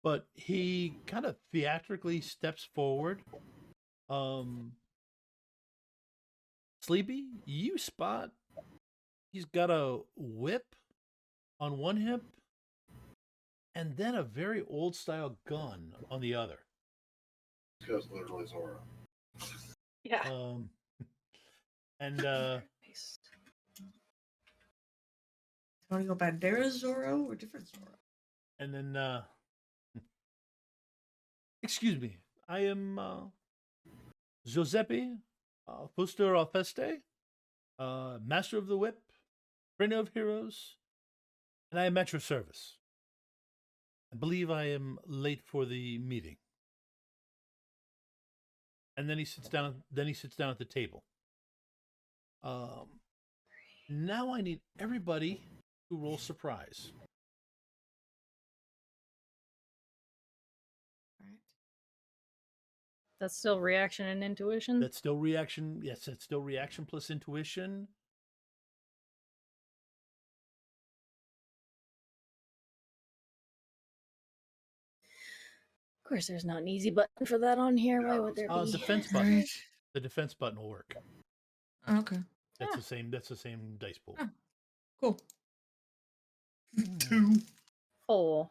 But he kind of theatrically steps forward. Sleepy, you spot he's got a whip on one hip and then a very old style gun on the other. Because literally Zorro. yeah. And Want to go Banderas Zorro or different Zorro? and then Excuse me. I am Giuseppe Fuster Alfeste, Master of the Whip, Trainer of Heroes, and I am at your service. I believe I am late for the meeting. And then he sits down. Then he sits down at the table. Now I need everybody to roll surprise. Alright. That's still reaction and intuition. That's still reaction. Yes, that's still reaction plus intuition. Of course, there's not an easy button for that on here. Why would there be? Defense button. The defense button will work. Okay. That's the same. That's the same dice pool. Oh. Cool. 2. 4.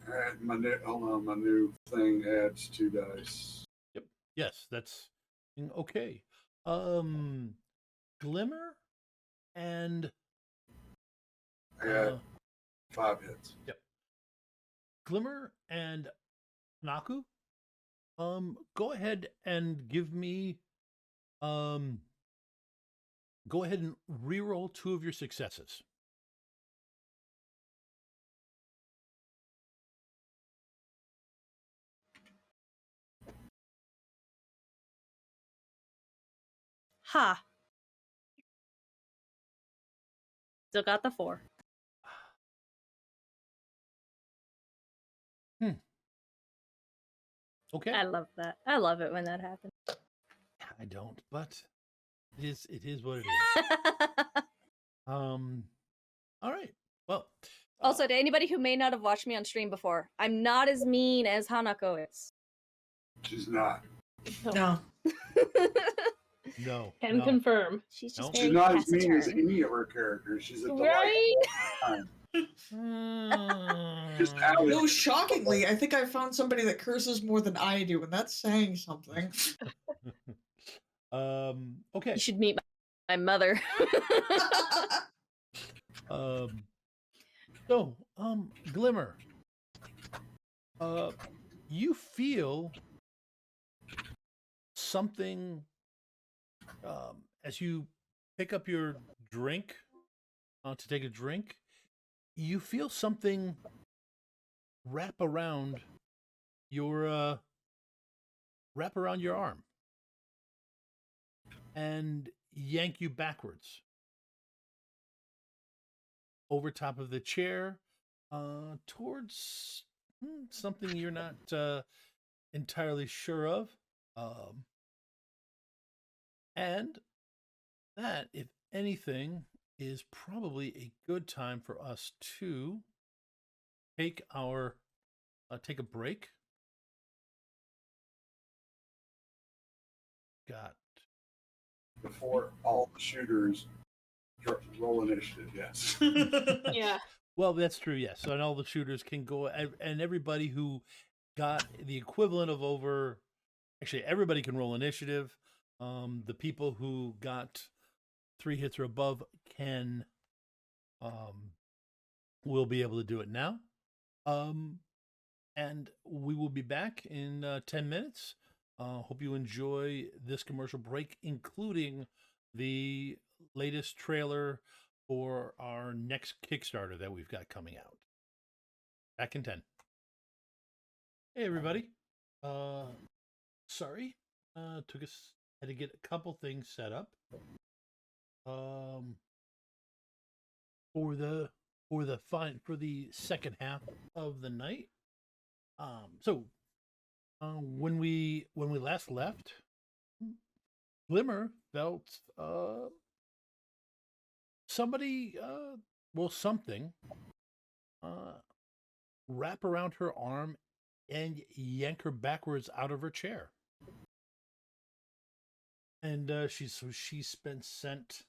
Add my new, hold on, my new thing adds 2 dice. Yep. Yes, that's okay. Glimmer and Add 5 hits. Yep. Glimmer and Hanako. Go ahead and give me. Go ahead and reroll 2 of your successes. Ha. Still got the 4. Okay. I love that. I love it when that happens. I don't, but it is what it is. All right. Well, Also, to anybody who may not have watched me on stream before, I'm not as mean as Hanako is. She's not. No. no. Can no. confirm. She's No. just She's very not as mean as taciturn. any of her characters. She's a delight. Right? Just out No, shockingly, I think I found somebody that curses more than I do, and that's saying something. Okay. You should meet my mother. So, Glimmer, you feel something as you pick up your drink to take a drink. You feel something wrap around your arm and yank you backwards over top of the chair towards something you're not entirely sure of. And that, if anything, is probably a good time for us to take our take a break. Got before all the shooters roll initiative. Yes. Yeah. well, that's true. Yes, and all the shooters can go, and everybody who got the equivalent of over, actually, everybody can roll initiative. The people who got 3 hits or above will be able to do it now. And we will be back in 10 minutes. Hope you enjoy this commercial break, including the latest trailer for our next Kickstarter that we've got coming out. Back in 10. Hey, everybody. Sorry. Had to get a couple things set up. For the second half of the night. When we last left, Glimmer felt something wrap around her arm and yank her backwards out of her chair. And she's been sent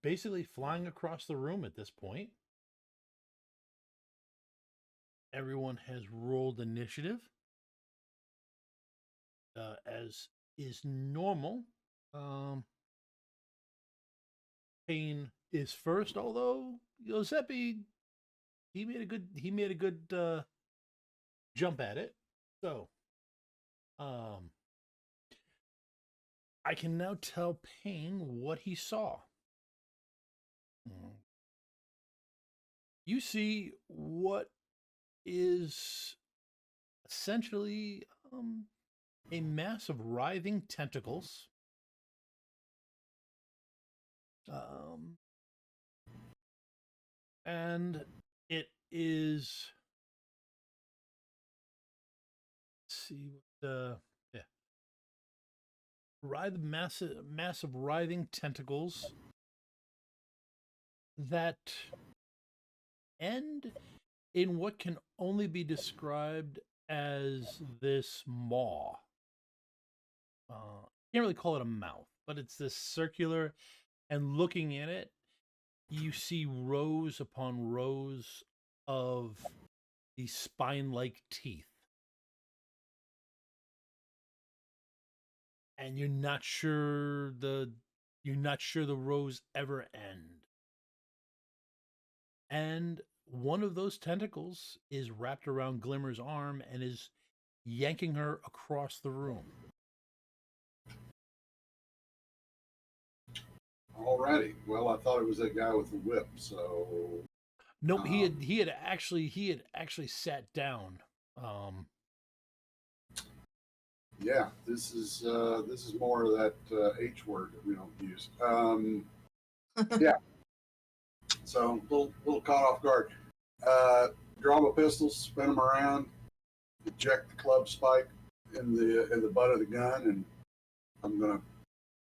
basically flying across the room at this point. Everyone has rolled initiative, as is normal. Payne is first, although Giuseppe he made a good jump at it. So, I can now tell Payne what he saw. You see what is essentially a mass of writhing tentacles. And it is, let's see what massive writhing tentacles that end in what can only be described as this maw. Can't really call it a mouth, but it's this circular, and looking in it, you see rows upon rows of these spine-like teeth. And you're not sure the rows ever end. And one of those tentacles is wrapped around Glimmer's arm and is yanking her across the room. Alrighty. Well, I thought it was that guy with the whip. So nope, he had actually sat down. Yeah, this is more of that H word that we don't use. Yeah. So little caught off guard. Draw my pistols, spin them around, eject the club spike in the butt of the gun, and I'm gonna,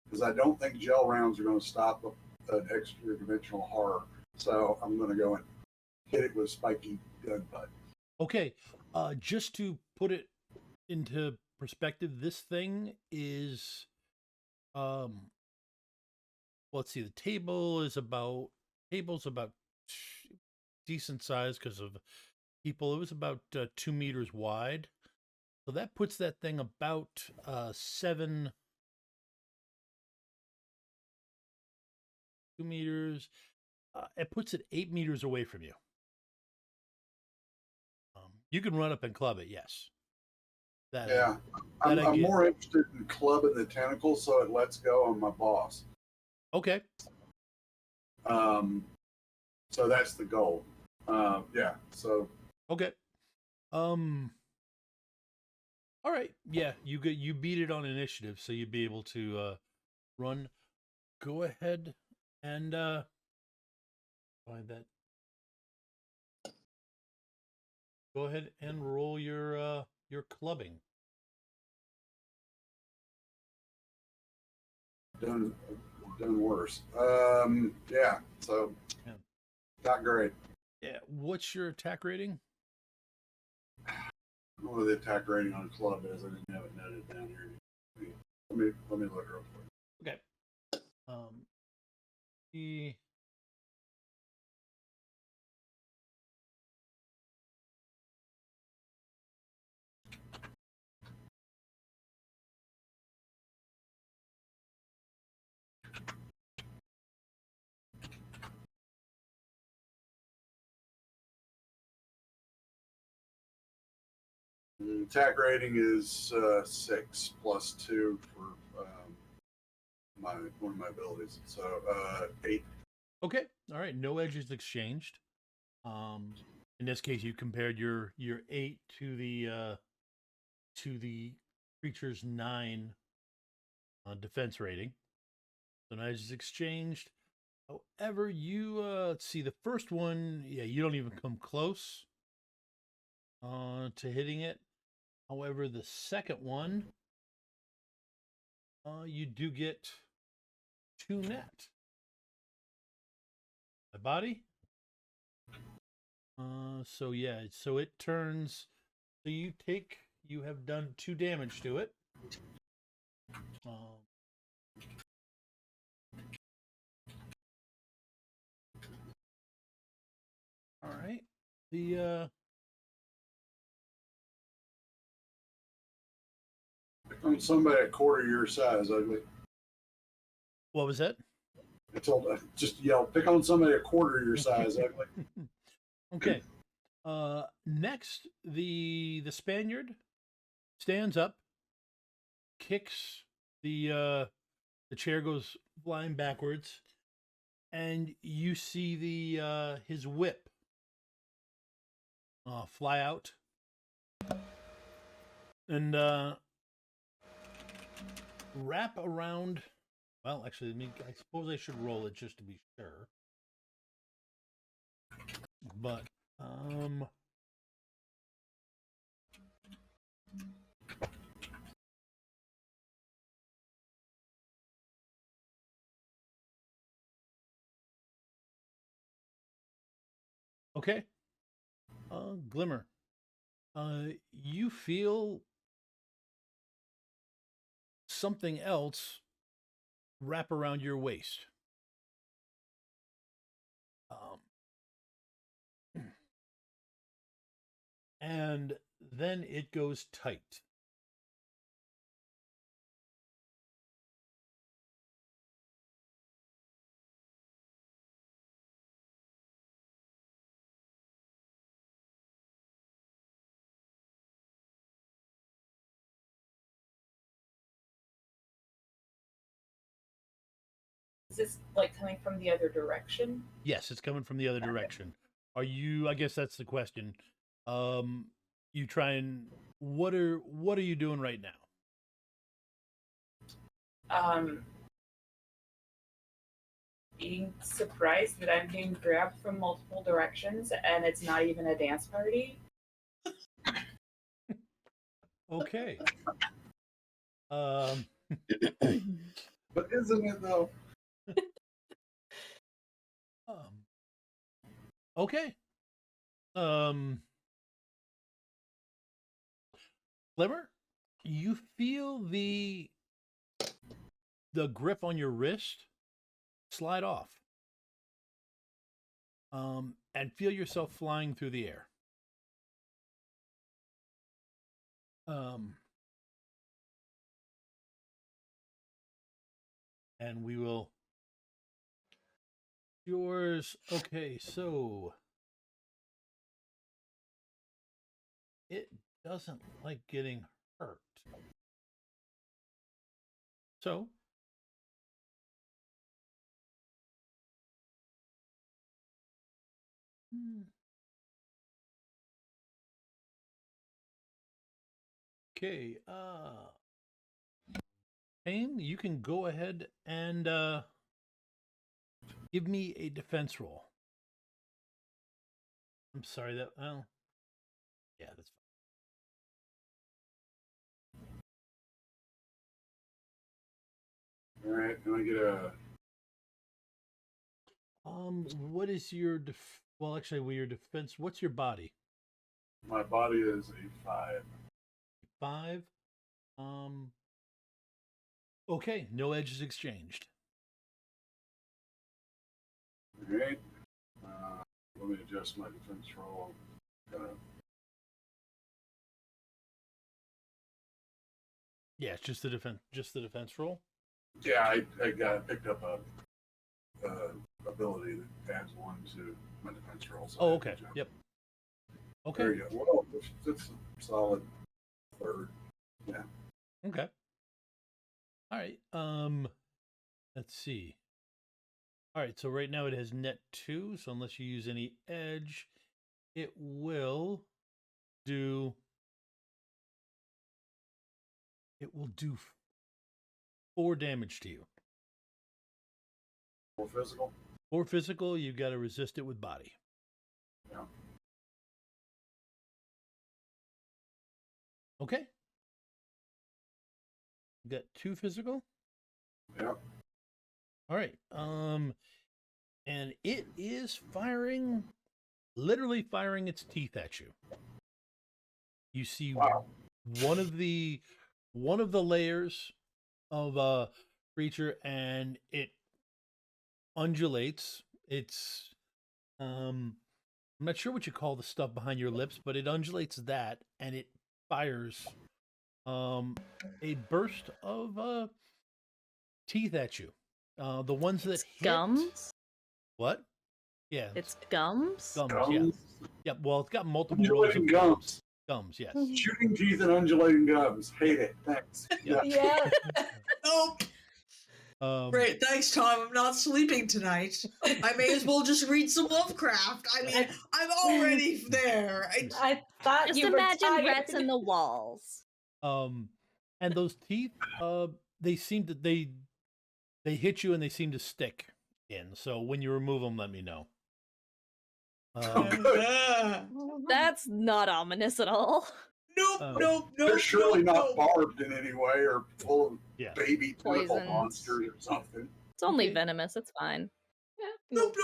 because I don't think gel rounds are gonna stop an extra dimensional horror. So I'm gonna go and hit it with spiky gun butt. Okay, just to put it into perspective, this thing is, let's see, the table's about decent size because of people. It was about 2 meters wide, so that puts that thing about 2 meters. It puts it 8 meters away from you. You can run up and club it, yes. Yeah, I'm more interested in clubbing the tentacles so it lets go on my boss. Okay. So that's the goal. Yeah. So. Okay. All right. Yeah, you beat it on initiative, so you'd be able to run. Go ahead and find that. Go ahead and roll your clubbing. Done worse. Yeah. So. Yeah. Not great. Yeah. What's your attack rating? I don't know what the attack rating on club is. I didn't have it noted down here. Let me look real quick. Okay. The The attack rating is 6 plus 2 for one of my abilities. So 8. Okay. All right. No edges exchanged. In this case, you compared your 8 to the creature's 9 defense rating. So no edges exchanged. However, you let's see, the first one, yeah, you don't even come close to hitting it. However, the second one, you do get 2 net. My body. So yeah, so it turns. So you have done 2 damage to it. All right. The I'm somebody a quarter your size, ugly. what was that? I told just yell, pick on somebody a quarter your size, ugly. Okay. Next, the Spaniard stands up, kicks the chair, goes flying backwards, and you see the his whip fly out and wrap around. Well, actually, I suppose I should roll it just to be sure. But okay. Glimmer. You feel something else wrap around your waist. And then it goes tight. Is this like coming from the other direction? Yes, it's coming from the other direction. Are you? I guess that's the question. You try and what are you doing right now? Being surprised that I'm being grabbed from multiple directions and it's not even a dance party. Okay. But isn't it though? Okay. Glimmer, you feel the grip on your wrist slide off. And feel yourself flying through the air. And we will yours. Okay, so it doesn't like getting hurt. So okay, Pain, you can go ahead and give me a defense roll. I'm sorry that, well, yeah, that's All right, can I get a? what is your well, actually, well, your defense, what's your body? My body is a 5. 5? Okay, no edges exchanged. All right. Let me adjust my defense roll. Yeah, it's just the defense roll. Yeah, I picked up a ability that adds 1 to my defense roll. So Oh, okay. Yep. Okay. There you go. Well, it's a solid 3rd. Yeah. Okay. All right. Let's see. All right, so right now it has net 2, so unless you use any edge, it will do 4 damage to you. 4 physical? 4 physical, you've got to resist it with body. Yeah. Okay. You got 2 physical? Yep. All right. And it is literally firing its teeth at you. You see one of the layers of a creature, and it undulates. It's I'm not sure what you call the stuff behind your lips, but it undulates that, and it fires a burst of teeth at you. The ones that hit. Gums? What? Yeah. It's gums? Gums, yeah. Yep. Well, it's got multiple rows of Undulating gums. Gums, yes. Shooting teeth and undulating gums. Hate it. Thanks. Yeah. Yeah. Nope. Great, thanks, Tom. I'm not sleeping tonight. I may as well just read some Lovecraft. I mean, I'm already there. I thought Just you were imagine tired. rats in the walls. And those teeth, they seem to they hit you and they seem to stick in. So when you remove them, let me know. That's not ominous at all. Nope. They're surely nope, not nope. barbed in any way or full of Yeah. baby tentacle Poisons. monsters or something. It's only Okay. venomous. It's fine. Nope.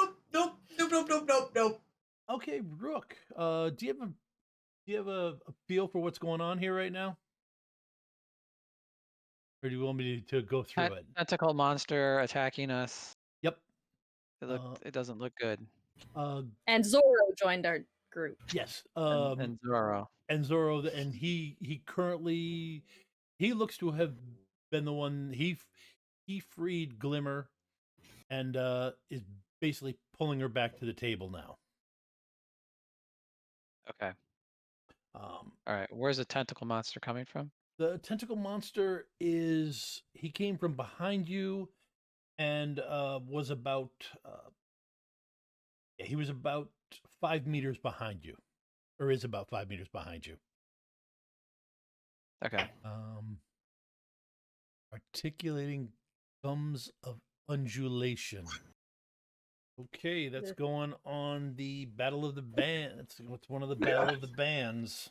Okay, Rook. Do you have a feel for what's going on here right now? Or do you want me to go through it? Tentacle monster attacking us. Yep. It doesn't look good. And Zoro joined our group. Yes. And Zoro. And Zoro, and he currently looks to have been the one he freed Glimmer, and is basically pulling her back to the table now. Okay. All right. Where's the tentacle monster coming from? The tentacle monster he came from behind you, and was about he was about 5 meters behind you, or is about 5 meters behind you. Okay. Articulating gums of undulation. Okay, that's going on the Battle of the Band. It's one of the Battle of the Bands.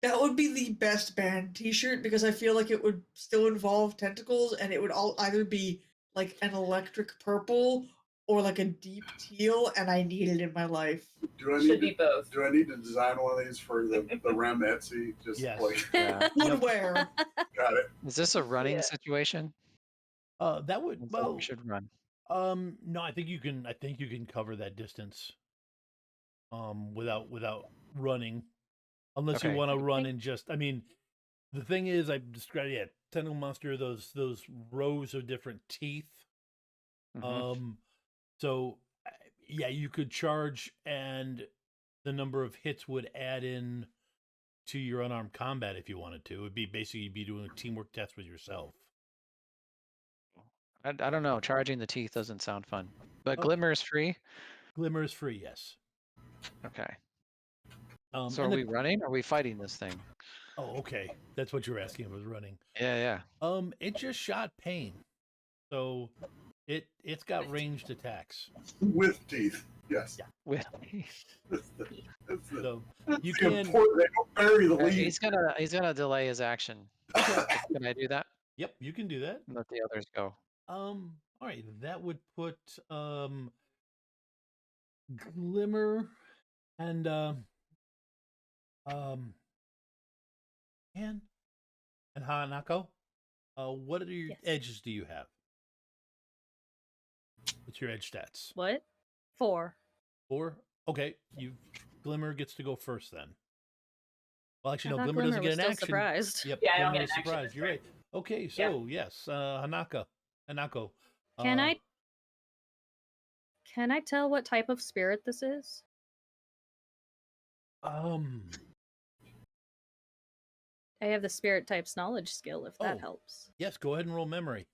That would be the best band t-shirt because I feel like it would still involve tentacles and it would all either be like an electric purple or like a deep teal, and I need it in my life. Should be both. Do I need to design one of these for the Rem Etsy? Just Yes. like Yeah. Woodwear. got it. Is this a running situation? That would We should run. no, I think you can cover that distance without running, unless you Okay. want to run and just, I mean, the thing is, I described tentacle monster, those rows of different teeth. Mhm. So yeah, you could charge, and the number of hits would add in to your unarmed combat if you wanted to. It would be basically, you'd be doing a teamwork test with yourself. I don't know. Charging the teeth doesn't sound fun. But Oh. Glimmer is free? Glimmer is free, yes. Okay. So So are we running or are we fighting this thing? Oh, okay. That's what you were asking. It was running. Yeah. It just shot Pain, so it's got ranged attacks. With teeth. Yes. Yeah. With So you That's can. important. They don't bury the lead. he's gonna delay his action. Can I do that? Yep, you can do that. Let the others go. All right, that would put Glimmer and and Hanako. What are your Yes. edges do you have? What's your edge stats? What? 4. 4? Okay, Glimmer gets to go first then. Well, actually, I no, thought Glimmer doesn't was get an still action. surprised. Yep, Yeah, I don't Glimmer get is an action, surprised. that's You're right. right. Okay, so yes, Hanako. Can I tell what type of spirit this is? I have the spirit types knowledge skill, if that Oh. helps. Yes, go ahead and roll memory.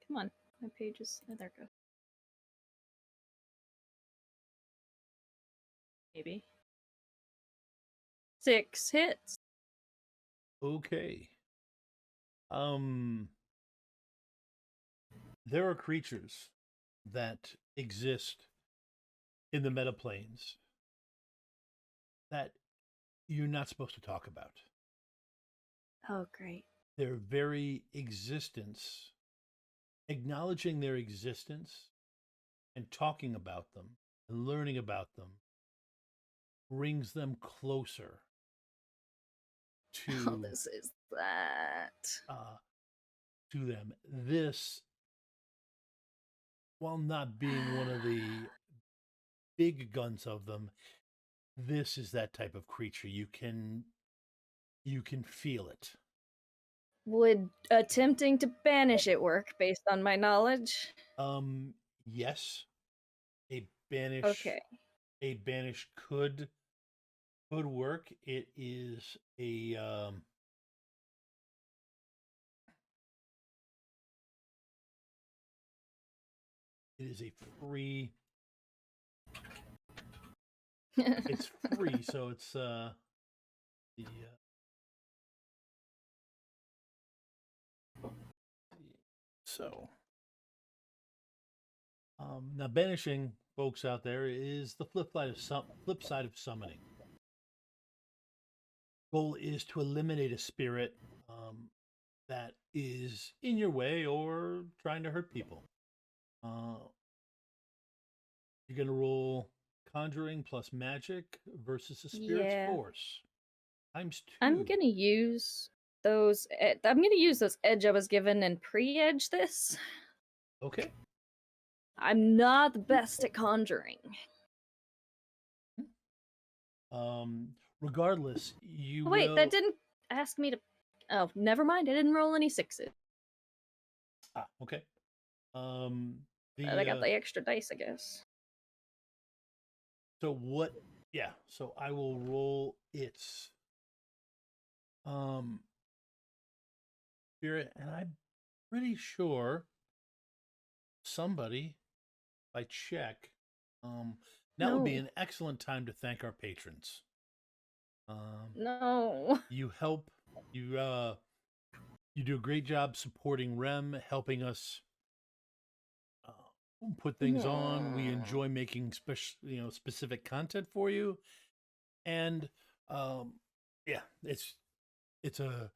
Come on, my pages. Oh, there it goes. Maybe 6 hits. Okay. There are creatures that exist in the metaplanes that you're not supposed to talk about. Oh, great. Their very existence, acknowledging their existence and talking about them and learning about them brings them closer to Oh, this is that. to them. This, while not being one of the big guns of them, this is that type of creature. You can feel it. Would attempting to banish it work based on my knowledge? Yes, a banish Okay. could work. It is a free. It's free, so it's the so now banishing, folks out there, is the flip side of summoning. Goal is to eliminate a spirit that is in your way or trying to hurt people. You're gonna roll conjuring plus magic versus the spirit's Yeah. force times 2. I'm gonna use those. I'm gonna use those edge I was given and pre-edge this. Okay. I'm not the best at conjuring. Regardless, you Oh, wait, will. that didn't ask me to. Oh, never mind. I didn't roll any 6s. Okay. But I got the extra dice, I guess. So what? Yeah. So I will roll its spirit, and I'm pretty sure somebody, if I check, now would be No. an excellent time to thank our patrons. No. You help. You do a great job supporting Rem, helping us put things on. We enjoy making specific content for you, and yeah, it's a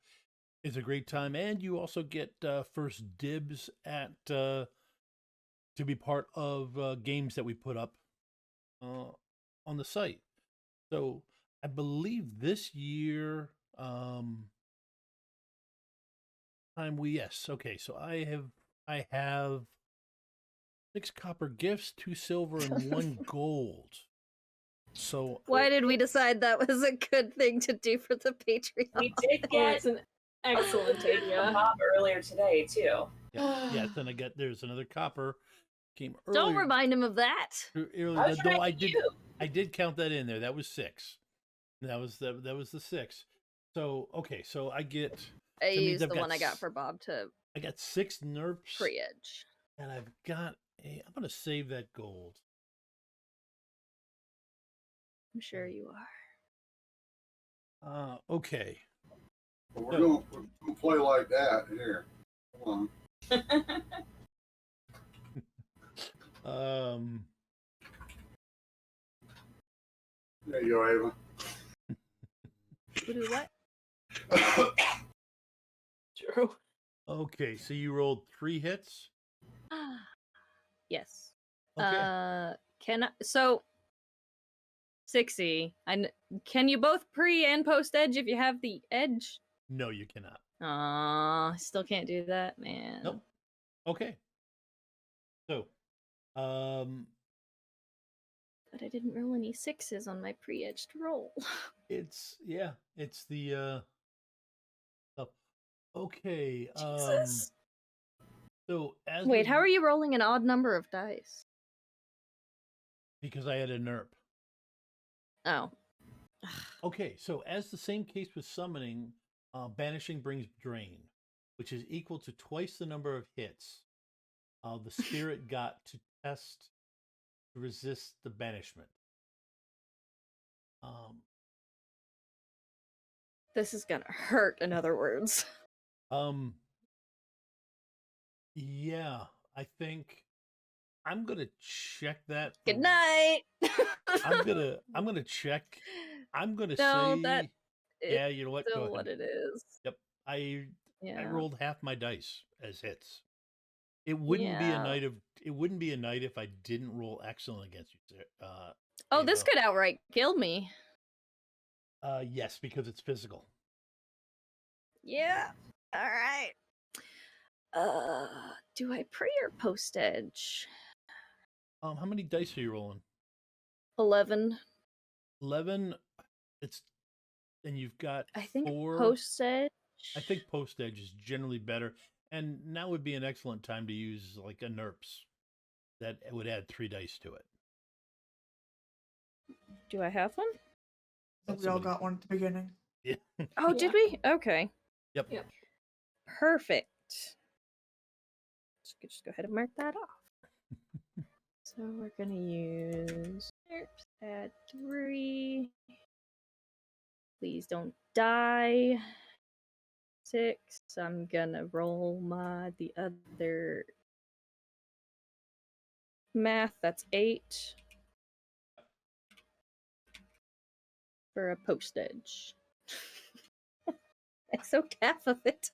great time. And you also get first dibs at to be part of games that we put up on the site. So I believe this year okay, so I have 6 copper gifts, 2 silver, and 1 gold. So Why did we decide that was a good thing to do for the Patreon? We did Oh, get it's an excellent a idea. Bob earlier today too. yeah, then there's another copper came earlier. Don't remind him of that. was No, reminding I did count that in there. That was 6. That was the 6. So okay, so I get. I that means used I've the got one I got for Bob to I got 6 nerps, pre-edge. and I've got a. I'm gonna save that gold. I'm sure you are. Okay. Well, we're gonna play like that here. Hold on. There you go, Ava. We do what? True. Okay, so you rolled 3 hits. Yes. Okay. Can I? So 60. Can you both pre and post edge if you have the edge? No, you cannot. I still can't do that, man. Nope. Okay. So, But I didn't roll any 6s on my pre-edged roll. it's the oh, okay. Jesus. So as Wait, how are you rolling an odd number of dice? Because I had a nerp. Oh. Okay, so as the same case with summoning, banishing brings drain, which is equal to twice the number of hits the spirit got to test to resist the banishment. This is gonna hurt, in other words. Yeah, I think I'm gonna check that. Good night. I'm gonna check. I'm gonna No, say that yeah. You know what? Go still ahead. what it is. Yep. I Yeah. rolled half my dice as hits. It wouldn't be a night if I didn't roll excellent against you. Oh, this Ava. could outright kill me. Yes, because it's physical. Yeah. All right. Do I pre or post edge? How many dice are you rolling? 11. 11. It's and you've got I think 4. post edge I think post edge is generally better, and now would be an excellent time to use like a NERPS that would add 3 dice to it. Do I have one? So we all got one at the beginning. Yeah. Oh, did we? Okay. Yep. Yep. Perfect. Just go ahead and mark that off. So we're gonna use add 3. Please don't die. 6. I'm gonna roll the other math. That's 8 for a postage. I soaked half of it.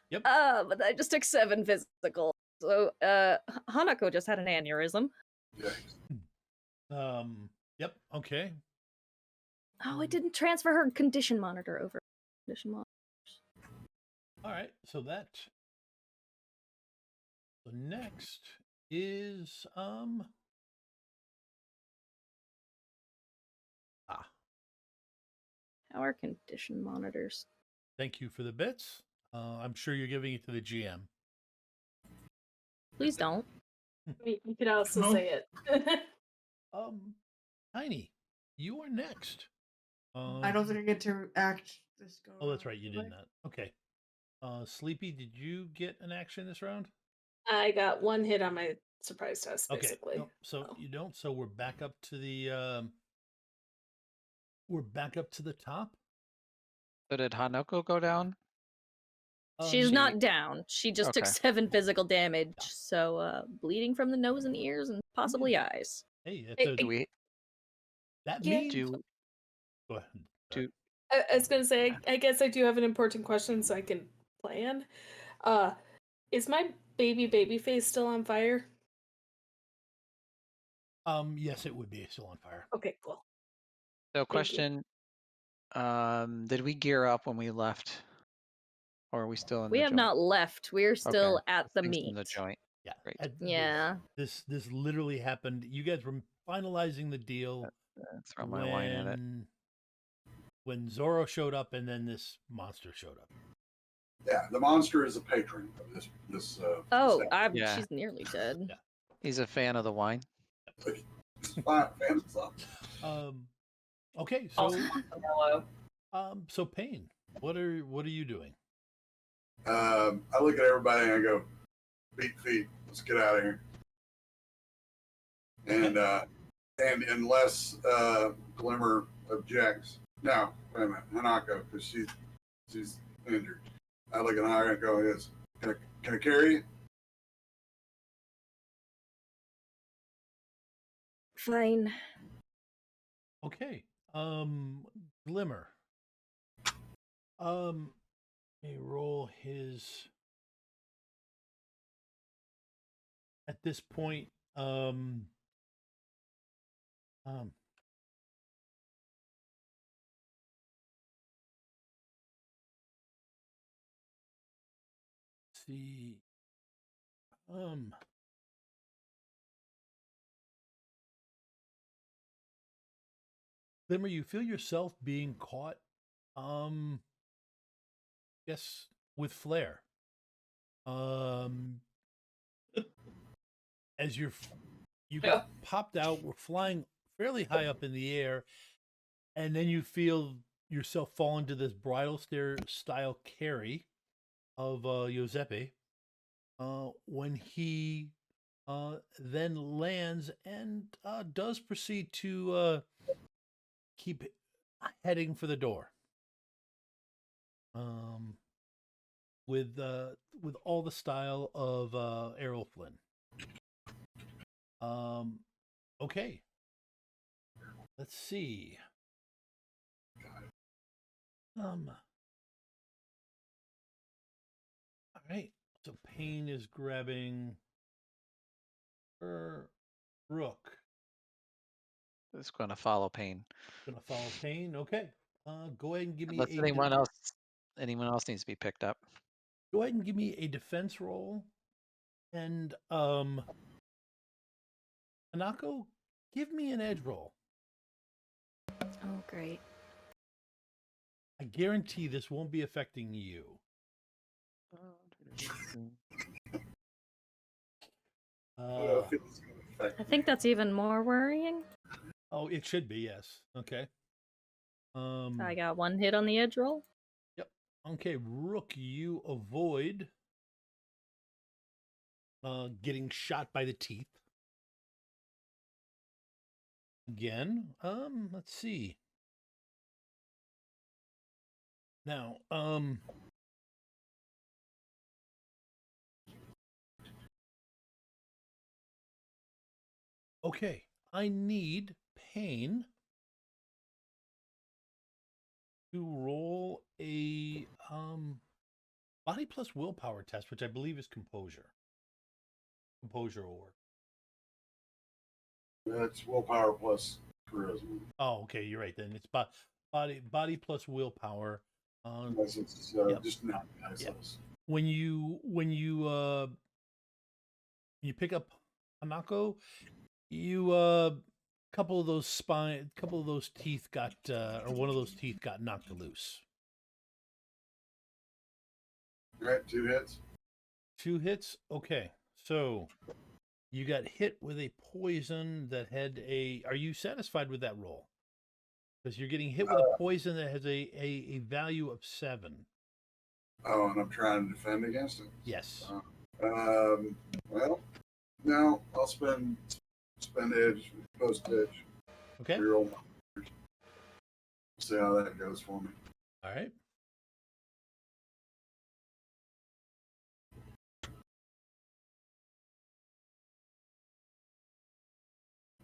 Yep. But I just took 7 physical. So Hanako just had an aneurysm. Yeah. Yep. Okay. Oh, I didn't transfer her condition monitor over. Condition monitor. All right. So that. The next is How are condition monitors? Thank you for the bits. I'm sure you're giving it to the GM. Please don't. You could also No. say it. Tiny, you are next. I don't think I get to act this go. Oh, that's around, right. You do I? did not. Okay. Sleepy, did you get an action this round? I got 1 hit on my surprise test, Okay. basically. Nope, so Oh. you don't. So we're back up to the top. So did Hanako go down? She's She- not down. She just took Okay. 7 physical damage. So bleeding from the nose and ears and possibly eyes. Hey, that's Hey, a, Do we that yeah. means. do Go ahead. do I was gonna say, I guess I do have an important question, so I can plan. Is my baby face still on fire? Yes, it would be still on fire. Okay, cool. so you. question? Did we gear up when we left, or are we still in We the have joint? not left. We're still Okay, at the thing's meet. in the joint. Yeah. Great. Yeah. This literally happened. You guys were finalizing the deal Throw my wine at it. when Zoro showed up, and then this monster showed up. Yeah, the monster is a patron of this. Oh, establishment. Yeah. she's nearly dead. Yeah. He's a fan of the wine. Fine, fans and stuff. Okay, Also so want vanilla. so Payne, what are you doing? I look at everybody and I go, "Beat feet, let's get out of here." And unless Glimmer objects, no, wait a minute, Hanako, because she's injured. I look at her and go, "Yes, can I carry you?" Fine. Okay. Glimmer. May roll his. At this point, see. Glimmer, you feel yourself being caught. Yes, with flare. As you got popped out, we're flying fairly high up in the air, and then you feel yourself fall into this bridal stair style carry of Giuseppe. When he then lands and does proceed to keep heading for the door. With all the style of Errol Flynn. Okay. Let's see. All right. So Payne is grabbing her Rook. It's going to follow Pain. Gonna follow Payne. Okay. Go ahead and give me Unless anyone else needs to be picked up. Go ahead and give me a defense roll. And Hanako, give me an edge roll. Oh, great. I guarantee this won't be affecting you. I think that's even more worrying. Oh, it should be, yes. Okay. I got 1 hit on the edge roll. Yep. Okay, Rook, you avoid getting shot by the teeth. Again, let's see. Now, okay, I need Pain to roll a body plus willpower test, which I believe is composure. Composure will work. That's willpower plus charisma. Oh, okay, you're right. Then it's body plus willpower. Unless it's just not nice. Yeah. When you pick up Hanako, you couple of those teeth got or one of those teeth got knocked loose. All right, 2 hits. 2 hits. Okay, so you got hit with a poison that had a. Are you satisfied with that roll? Because you're getting hit with a poison that has a value of 7. Oh, and I'm trying to defend against it. Yes. Well, no, I'll spend edge, post edge. Okay. Reroll. See how that goes for me. All right.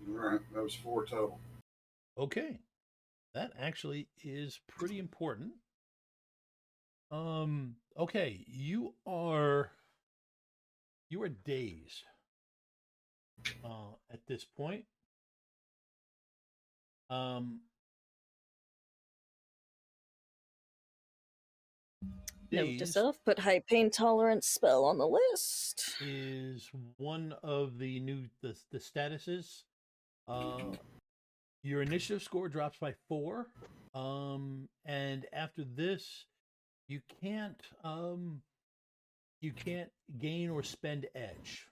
All right, that was 4 total. Okay. That actually is pretty important. Okay, you are dazed at this point. Note to Dazed self, put high pain tolerance spell on the list. is one of the new the statuses. Your initiative score drops by 4. And after this, you can't gain or spend edge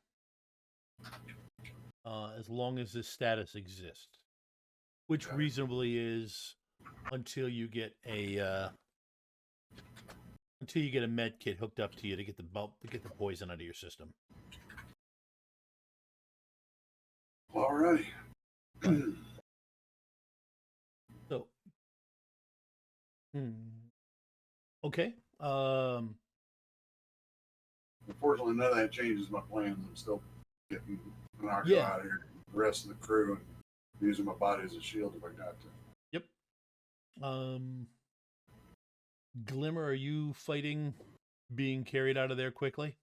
as long as this status exists, which reasonably is until you get a med kit hooked up to you to get the poison out of your system. Alrighty. So, okay. Unfortunately, none of that changes my plans. I'm still getting Hanako out of here. The rest of the crew and using my body as a shield if I got to. Yep. Glimmer, are you fighting being carried out of there quickly?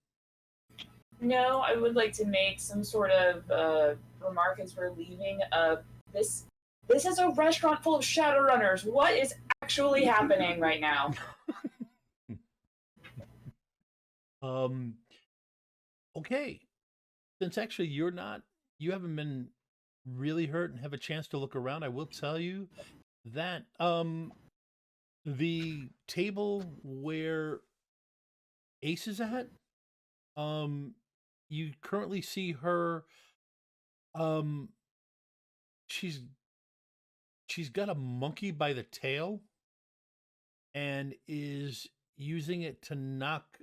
No, I would like to make some sort of remark as we're leaving. This is a restaurant full of Shadowrunners. What is actually happening right now? Okay. Since actually you haven't been really hurt and have a chance to look around, I will tell you that the table where Ace is at, you currently see her she's got a monkey by the tail and is using it to knock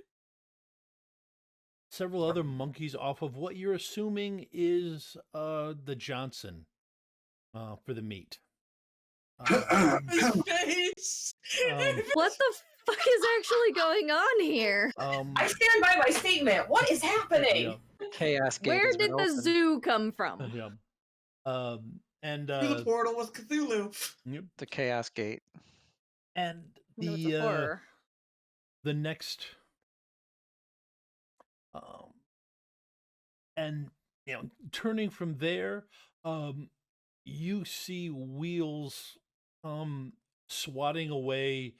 several other monkeys off of what you're assuming is the Johnson for the meat. His face! What the fuck is actually going on here? I stand by my statement. What is happening? Yeah. Chaos Gate. Where has been did the opened. zoo come from? Yeah. And Through the portal with Cthulhu. yep. The Chaos Gate. And No, it's a horror. the next and turning from there, you see Wheels swatting away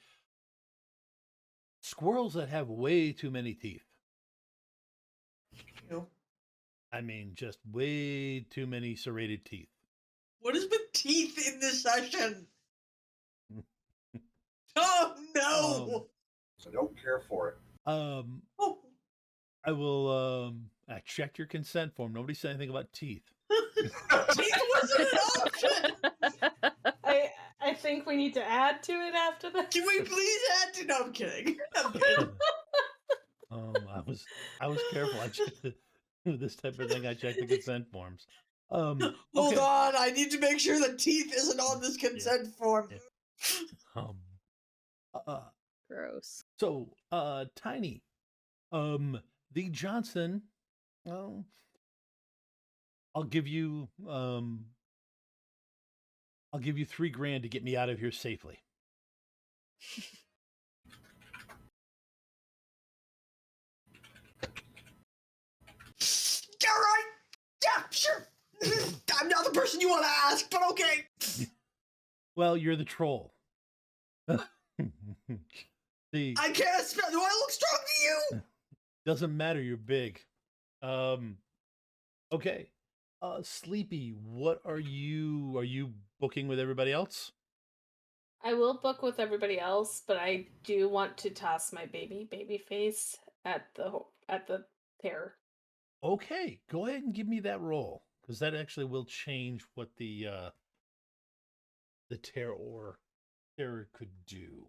squirrels that have way too many teeth. Ew. I mean, just way too many serrated teeth. What is with teeth in this session? Oh no! no! I don't care for it. Oh. I will. I checked your consent form. Nobody said anything about teeth. Teeth wasn't an option! I think we need to add to it after that. Can we please add to? No, I'm kidding. I'm kidding. I was careful. I checked this type of thing. I checked the consent forms. Hold Okay. on, I need to make sure the teeth isn't on this consent form. Yeah. Gross. So, Tiny, the Johnson. Well, I'll give you $3,000 to get me out of here safely. All right. Yeah, sure. I'm not the person you want to ask, but okay. Well, you're the troll. I can't spell. Do I look strong to you? Doesn't matter. You're big. Okay. Sleepy, what are you booking with everybody else? I will book with everybody else, but I do want to toss my baby face at the terror. Okay, go ahead and give me that roll, because that actually will change what the terror could do.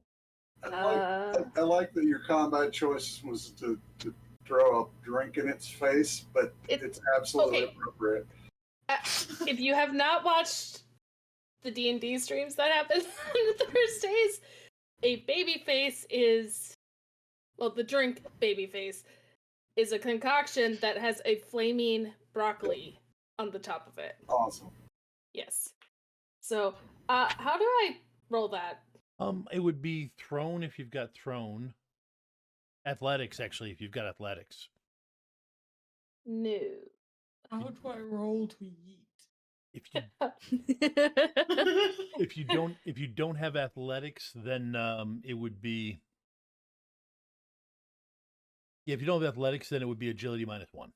I like that your combat choice was to throw a drink in its face, but it's absolutely okay. appropriate. If you have not watched the D&D streams that happen on Thursdays, a baby face is, well, the drink baby face is a concoction that has a flaming broccoli on the top of it. Awesome. Yes. So, how do I roll that? It would be thrown if you've got thrown. Athletics, actually, if you've got athletics. No. How do I roll to eat? If you don't have athletics, then it would be. Yeah, if you don't have athletics, then it would be agility -1.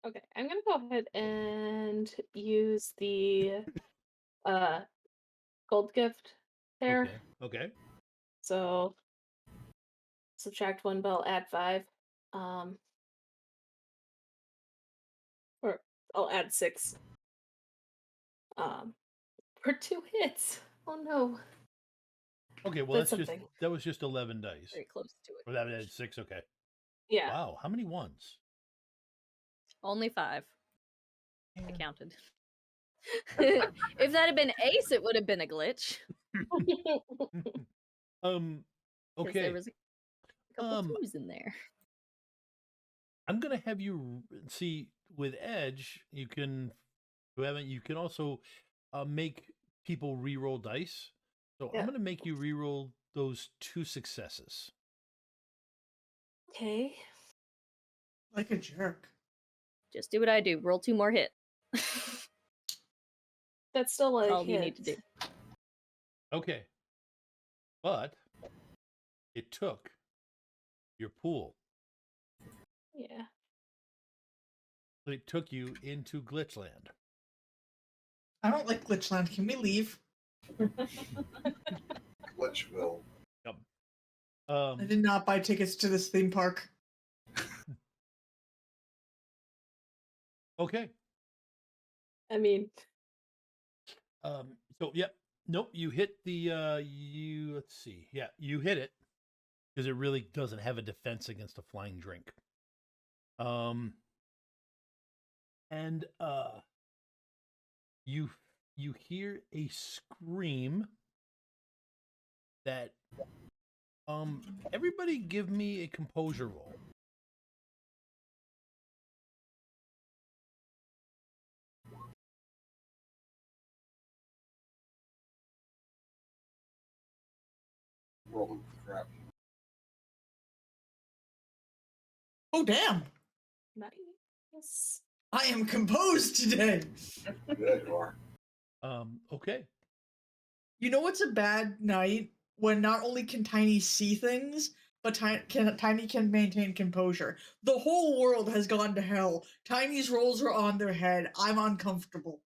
Okay, I'm gonna go ahead and use the gold gift there. Okay. So subtract 1 bell, add 5. Or I'll add 6. For 2 hits. Oh no. Okay, well That's something. that was just 11 dice. Very close to it. Or that had 6, okay. Yeah. Wow, how many ones? Only 5. I Yeah. counted. If that had been ace, it would have been a glitch. 'Cause Okay. there was a couple twos in there. I'm gonna have you see with Edge. You can also make people re-roll dice. So Yeah. I'm gonna make you re-roll those 2 successes. Okay. Like a jerk. Just do what I do. Roll 2 more hit. That's still like All you need to do. Okay, but it took your pool. Yeah. But it took you into Glitchland. I don't like Glitchland. Can we leave? Glitchville. Yep. I did not buy tickets to this theme park. Okay. I mean, So yep. Nope. You hit the. Let's see. Yeah, you hit it because it really doesn't have a defense against a flying drink. And you hear a scream that everybody give me a composure roll. Rolling crap. Oh, damn. nice. I am composed today. Yeah, you are. Okay. You know what's a bad night? When not only can Tiny see things, but Tiny can maintain composure. The whole world has gone to hell. Tiny's rolls are on their head. I'm uncomfortable.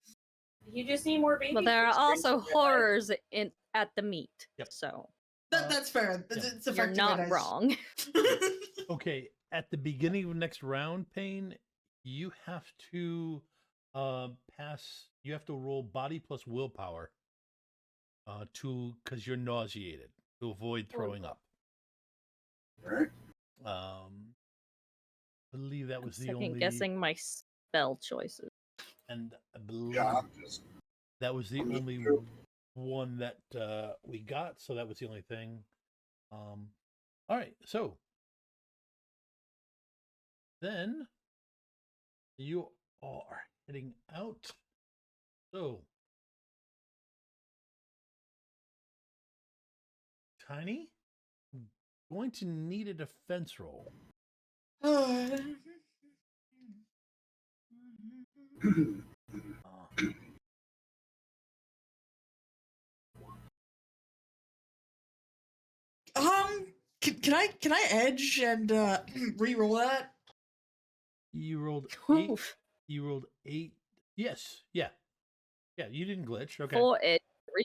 You just need more baby. But there are face also drinks in your life. horrors at the meet. Yep. So That's fair. yeah. It's You're effective. not wrong. Okay, at the beginning of next round, Pain, you have to pass. You have to roll body plus willpower because you're nauseated to avoid throwing up. All right. I believe that was the Second only. guessing my spell choices. And I believe Yeah, I'm just. that was the I'm just only doing- one that we got. So that was the only thing. All right, so then you are heading out. So, Tiny, going to need a defense roll. Uh, Can I edge and re-roll that? you rolled 8. You rolled 8. Yes, yeah. You didn't glitch. Okay. 4 edge,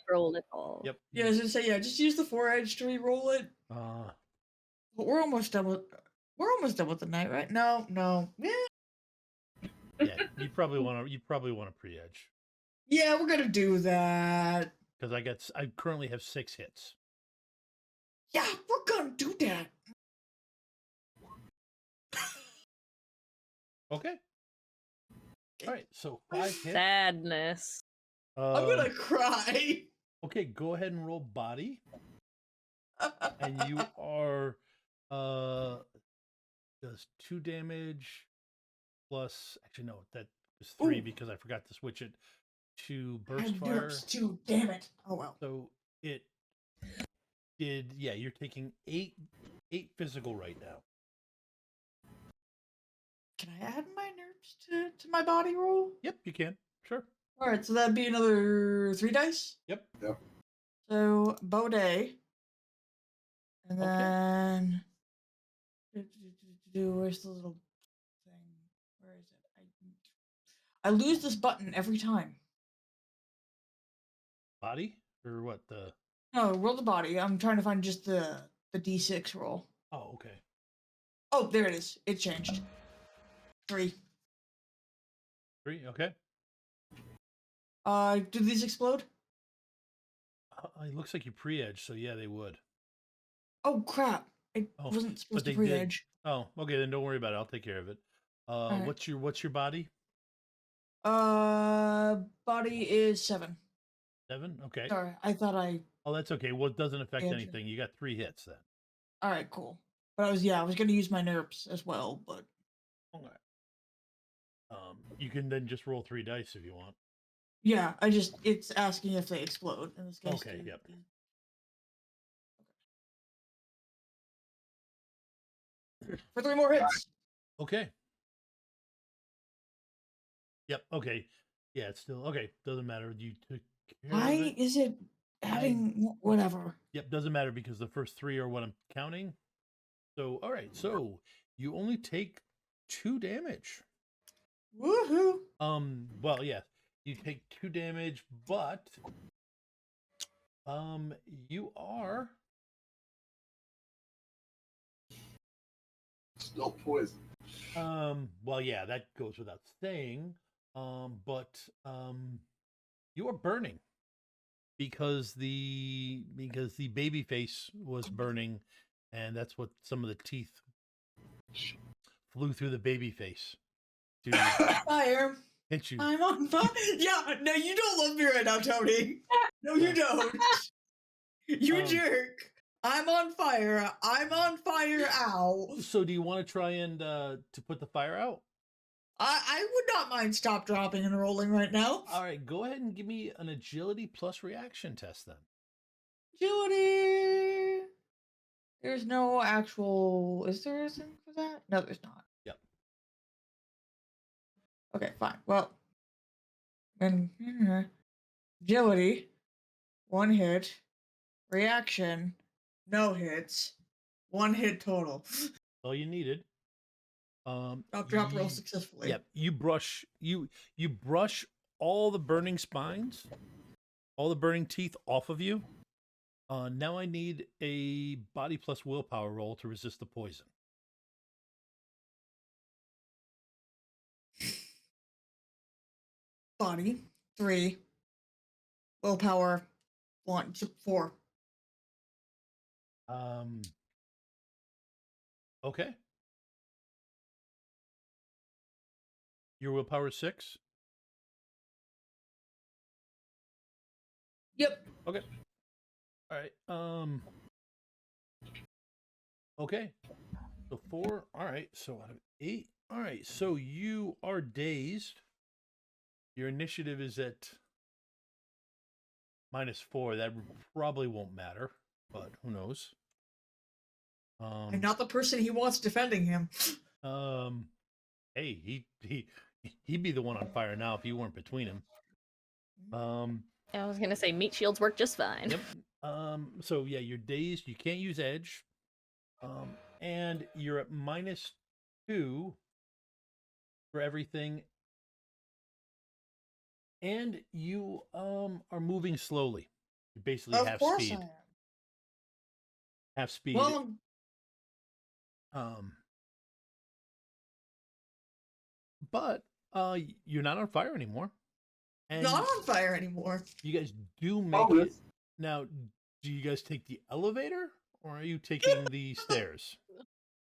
reroll it all. Yep. Yeah, I was gonna say just use the 4 edge to re-roll it. Uh, But we're almost done with the night, right? No. yeah. You probably want to pre-edge Yeah, we're gonna do that. because I currently have 6 hits. Yeah, we're gonna do that. Okay. All right. So 5 hits. Sadness. I'm gonna cry. Okay, go ahead and roll body, and you are does 2 damage plus. Actually, no, that was 3 Ooh. because I forgot to switch it to I burst have fire. nerfs too. Damn it. Oh well. So it did. Yeah, you're taking 8 physical right now. Can I add my nerfs to my body roll? Yep, you can. Sure. All right, so that'd be another 3 dice. Yep. So Baudet, and Okay. then where's the little thing? Where is it? I lose this button every time. Body or what the? No, roll the body. I'm trying to find just the D6 roll. Oh, okay. Oh, there it is. It changed. 3. 3. Okay. Do these explode? It looks like you pre-edge, so yeah, they would. Oh crap! I Oh, wasn't supposed but to they did. pre-edge. Oh, okay. Then don't worry about it. I'll take care of it. right. What's your body? Body is 7. 7. Okay. Sorry, I thought I. Oh, that's okay. Well, it doesn't affect Edge. anything. You got 3 hits then. All right, cool. But I was going to use my nerfs as well, but Okay. You can then just roll 3 dice if you want. yeah, it's asking if they explode in this case. Okay, yep. For 3 more hits. Okay. Yep. Okay. Yeah, it's still okay. Doesn't matter. You took care of Why it. is it adding whatever? Yep. Doesn't matter because the first 3 are what I'm counting. So, all right. So you only take 2 damage. Woohoo! Well, yeah, you take 2 damage, but you are Still poison. well, yeah, that goes without saying. But you are burning because the baby face was burning, and that's what some of the teeth flew through the baby face to Fire! hit you. I'm on fire! Yeah, no, you don't love me right now, Tony. No, you don't. You jerk. I'm on fire. I'm on fire. Ow. So, do you want to try and to put the fire out? I would not mind stop, dropping, and rolling right now. All right, go ahead and give me an agility plus reaction test then. Agility. There's no actual. Is there a thing for that? No, there's not. Yep. Okay, fine. Well, then agility, 1 hit. Reaction, no hits. 1 hit total. All you needed. Drop roll successfully. Yep. You brush all the burning spines, all the burning teeth off of you, Now I need a body plus willpower roll to resist the poison. Body 3, willpower 1, 4. Okay. Your willpower is 6. Yep. Okay. All right. Okay. So 4. All right. So out of 8. All right. So you are dazed. Your initiative is at -4. That probably won't matter, but who knows? I'm not the person he wants defending him. Hey, he'd be the one on fire now if you weren't between him. I was gonna say meat shields work just fine. Yep. So yeah, you're dazed. You can't use edge. And you're at -2 for everything. And you are moving slowly. You basically Of half course speed. I am. Half speed. Well, But you're not on fire anymore. And not on fire anymore. you guys do make it. Now, do you guys take the elevator or are you taking the stairs?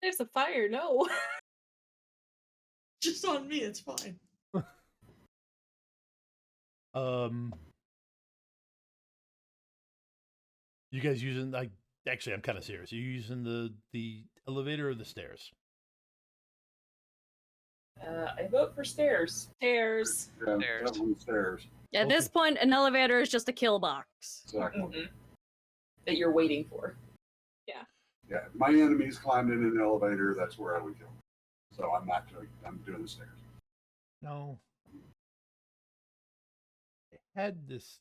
There's a fire. No. Just on me, it's fine. You guys using like actually I'm kind of serious. Are you using the elevator or the stairs? I vote for stairs. Stairs. Yeah, Stairs. definitely stairs. At this point, an elevator is just a kill box. Exactly. That you're waiting for. Yeah, if my enemies climbed in an elevator, that's where I would kill them. So I'm not doing. I'm doing the stairs. No. I had this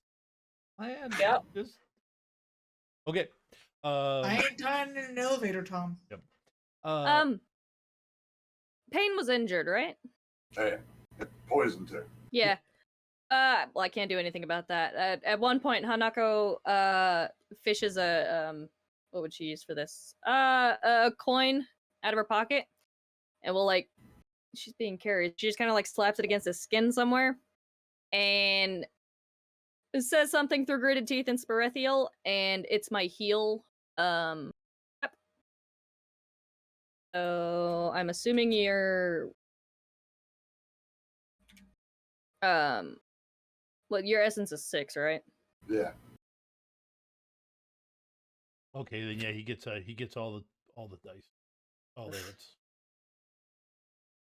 plan. Yep. Just... Okay. I ain't dying in an elevator, Tom. Yep. Pain was injured, right? Hey, poison too. Yeah. Well, I can't do anything about that. At one point, Hanako fishes a what would she use for this? A coin out of her pocket, and she's being carried. She just kind of like slaps it against his skin somewhere, and it says something through gritted teeth in Spirithial, and it's my heal. So I'm assuming you're well, your essence is 6, right? Yeah. Okay, then yeah, he gets all the dice. All the hits.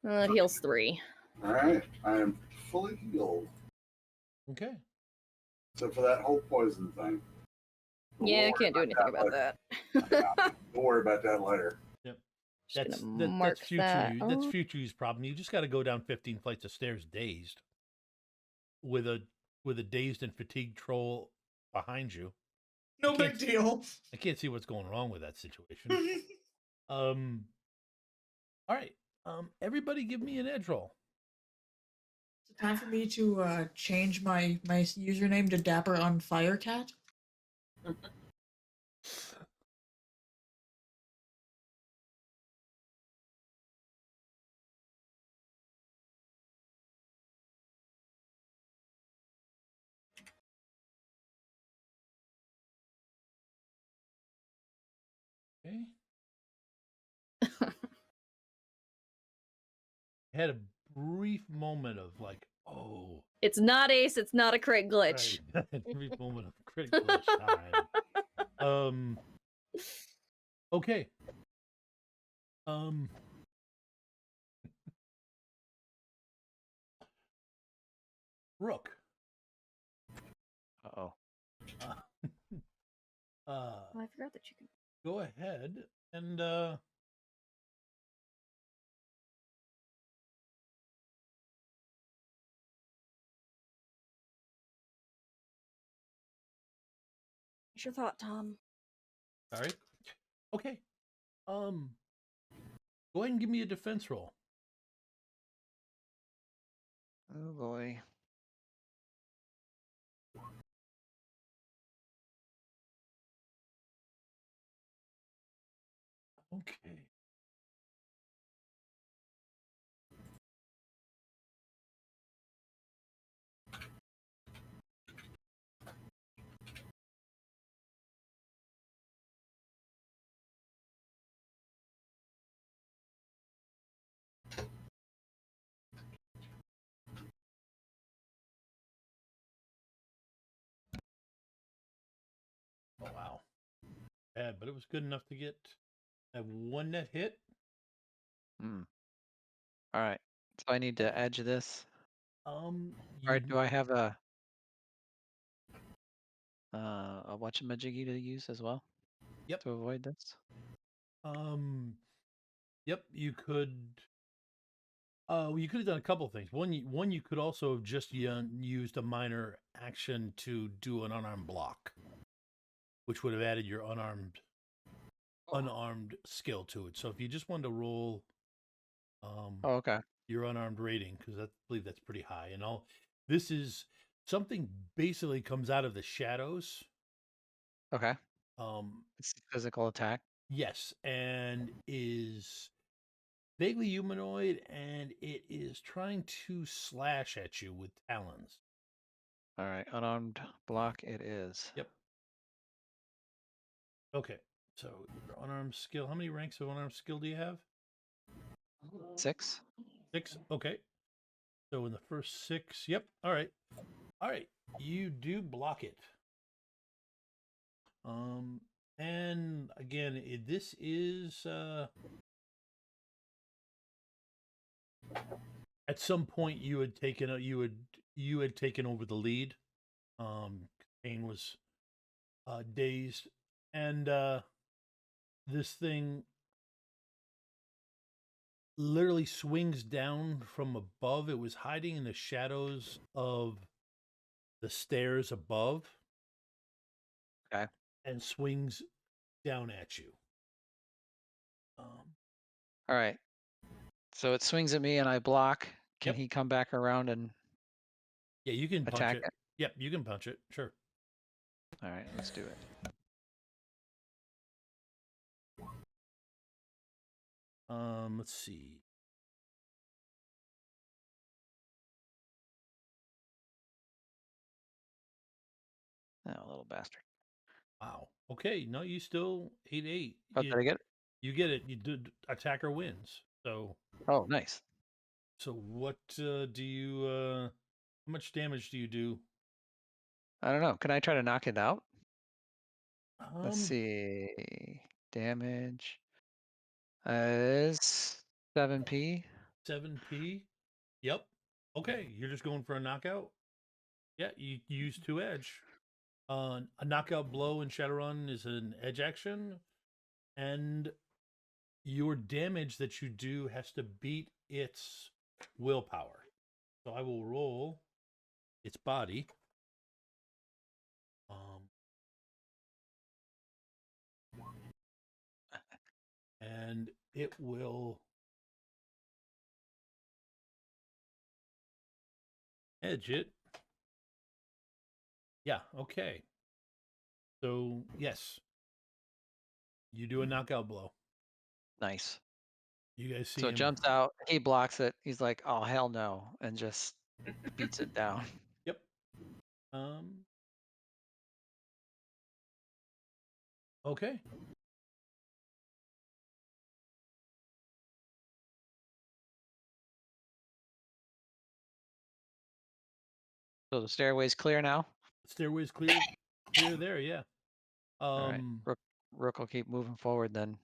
It heals 3. All right. I am fully healed, Okay. except for that whole poison thing. Yeah, I can't do anything about that. Don't worry about that later. Yep. Just That's gonna mark future that you. That's off. future you's problem. You just got to go down 15 flights of stairs dazed, with a dazed and fatigued troll behind you. No big deal. I can't see what's going wrong with that situation. All right. Everybody, give me an edge roll. Is it time for me to change my username to Dapper on Firecat? Okay. I had a brief moment of like, oh, It's not Ace, it's not a crit glitch. right. A brief moment of critical time. Okay. Rook. Uh-oh. Oh, I forgot that you can. Go ahead and What's your thought, Tom? sorry. Okay. Go ahead and give me a defense roll. Oh boy. Okay. Oh wow. Bad, but it was good enough to get a one net hit. Hmm. All right. So I need to edge this. All right. You Do I have a whatchamajiggy to use as well? Yep. To avoid this. Yep, you could. You could have done a couple things. One, you could also have just used a minor action to do an unarmed block, which would have added your unarmed skill to it. So if you just wanted to roll, Oh, okay. your unarmed rating, because I believe that's pretty high, and all this is something basically comes out of the shadows. Okay. Um, It's a physical attack. yes, and is vaguely humanoid, and it is trying to slash at you with talons. All right. Unarmed block it is. Yep. Okay. So your unarmed skill. How many ranks of unarmed skill do you have? 6. 6. Okay. So in the first 6. Yep. All right. All right. You do block it. And again, this is at some point you had taken you had taken over the lead. Kane was dazed, and this thing literally swings down from above. It was hiding in the shadows of the stairs above. Okay. And swings down at you. All right. So it swings at me and I block. Can Yep. he come back around and Yeah, you can punch attack it. it? Yep, you can punch it. Sure. All right, let's do it. Let's see. Oh, little bastard. Wow. Okay. No, you still 8/8. Oh, did I get it? You get it. You did. Attacker wins. So. Oh, nice. So what do you? How much damage do you do? I don't know. Can I try to knock it out? Let's Um, see. Damage is 7p. 7p. Yep. Okay. You're just going for a knockout. Yeah. You use 2 edge. A knockout blow in Shadowrun is an edge action, and your damage that you do has to beat its willpower. So I will roll its body. And it will edge it. Yeah, okay. So, yes. You do a knockout blow. Nice. You guys see So it him. jumps out. He blocks it. He's like, oh, hell no. And just beats it down. Yep. Okay. So the stairway's clear now? Stairway's clear. Clear there, yeah. All right. Rook will keep moving forward then.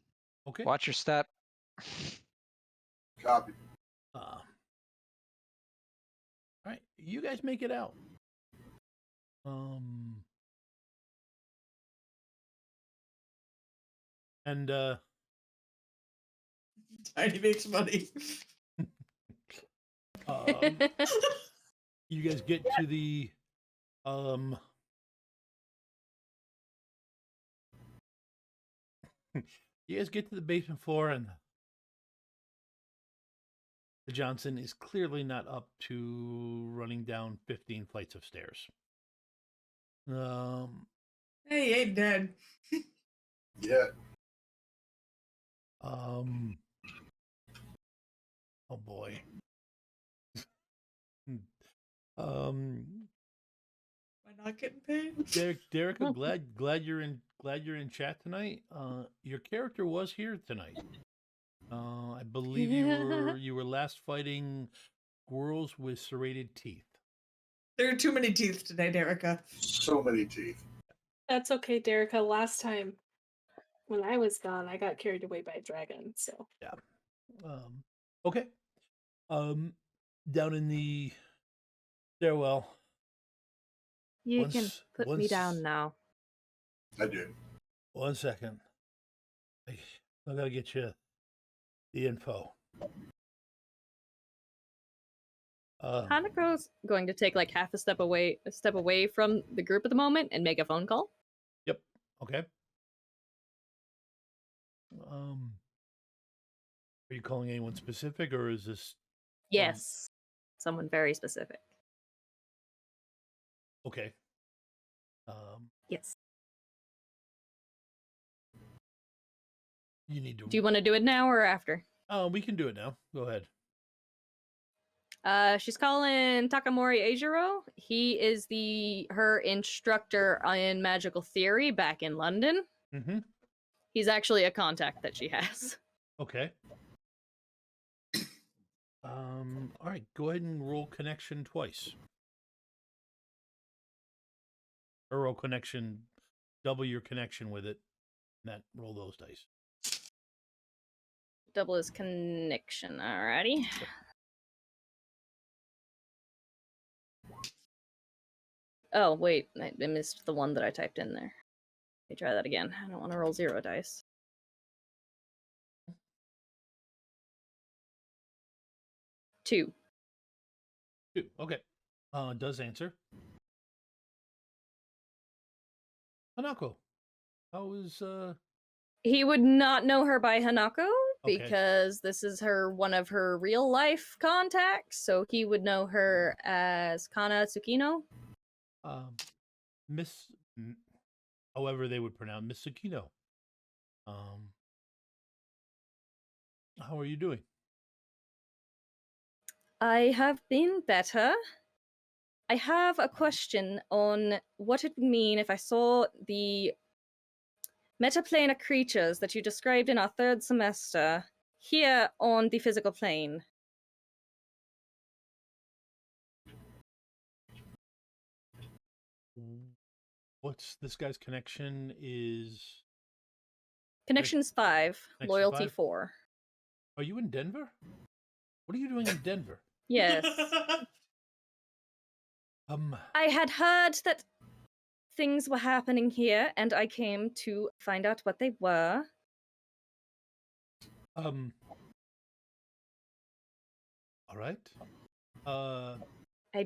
Okay. Watch your step. Copy. All right. You guys make it out. And Tiny makes money. you guys get to the you guys get to the basement floor, and the Johnson is clearly not up to running down 15 flights of stairs. Hey, he ain't dead. Yeah. Oh boy. um, Am I not getting paid? Derica, glad you're in chat tonight. Your character was here tonight. I believe you were last fighting squirrels with serrated teeth. There are too many teeth today, Derica. So many teeth. That's okay, Derica. Last time when I was gone, I got carried away by a dragon. So Yeah. Okay. Down in the stairwell. You can put me down now. I do. 1 second. I gotta get you the info. Hanako's going to take like half a step away from the group at the moment and make a phone call. Yep. Okay. Are you calling anyone specific, or is this? Yes, someone very specific. Okay. Yes. You need to. Do you want to do it now or after? We can do it now. Go ahead. She's calling Takamori Eijiro. He is her instructor in magical theory back in London. Mm-hmm. He's actually a contact that she has. Okay. All right. Go ahead and roll connection twice. Or roll connection, double your connection with it. And roll those dice. Double his connection. Alrighty. Oh, wait. I missed the one that I typed in there. Let me try that again. I don't want to roll 0 dice. 2. 2. Okay. Does answer. Hanako. How is He would not know her by Hanako Okay. because this is one of her real life contacts, so he would know her as Kana Tsukino. Miss, however they would pronounce Miss Tsukino. How are you doing? I have been better. I have a question on what it would mean if I saw the metaplanar creatures that you described in our 3rd semester here on the physical plane. What's this guy's connection is? Connection's 5, Connection loyalty 5? 4. Are you in Denver? What are you doing in Denver? Yes. I had heard that things were happening here, and I came to find out what they were. All right. I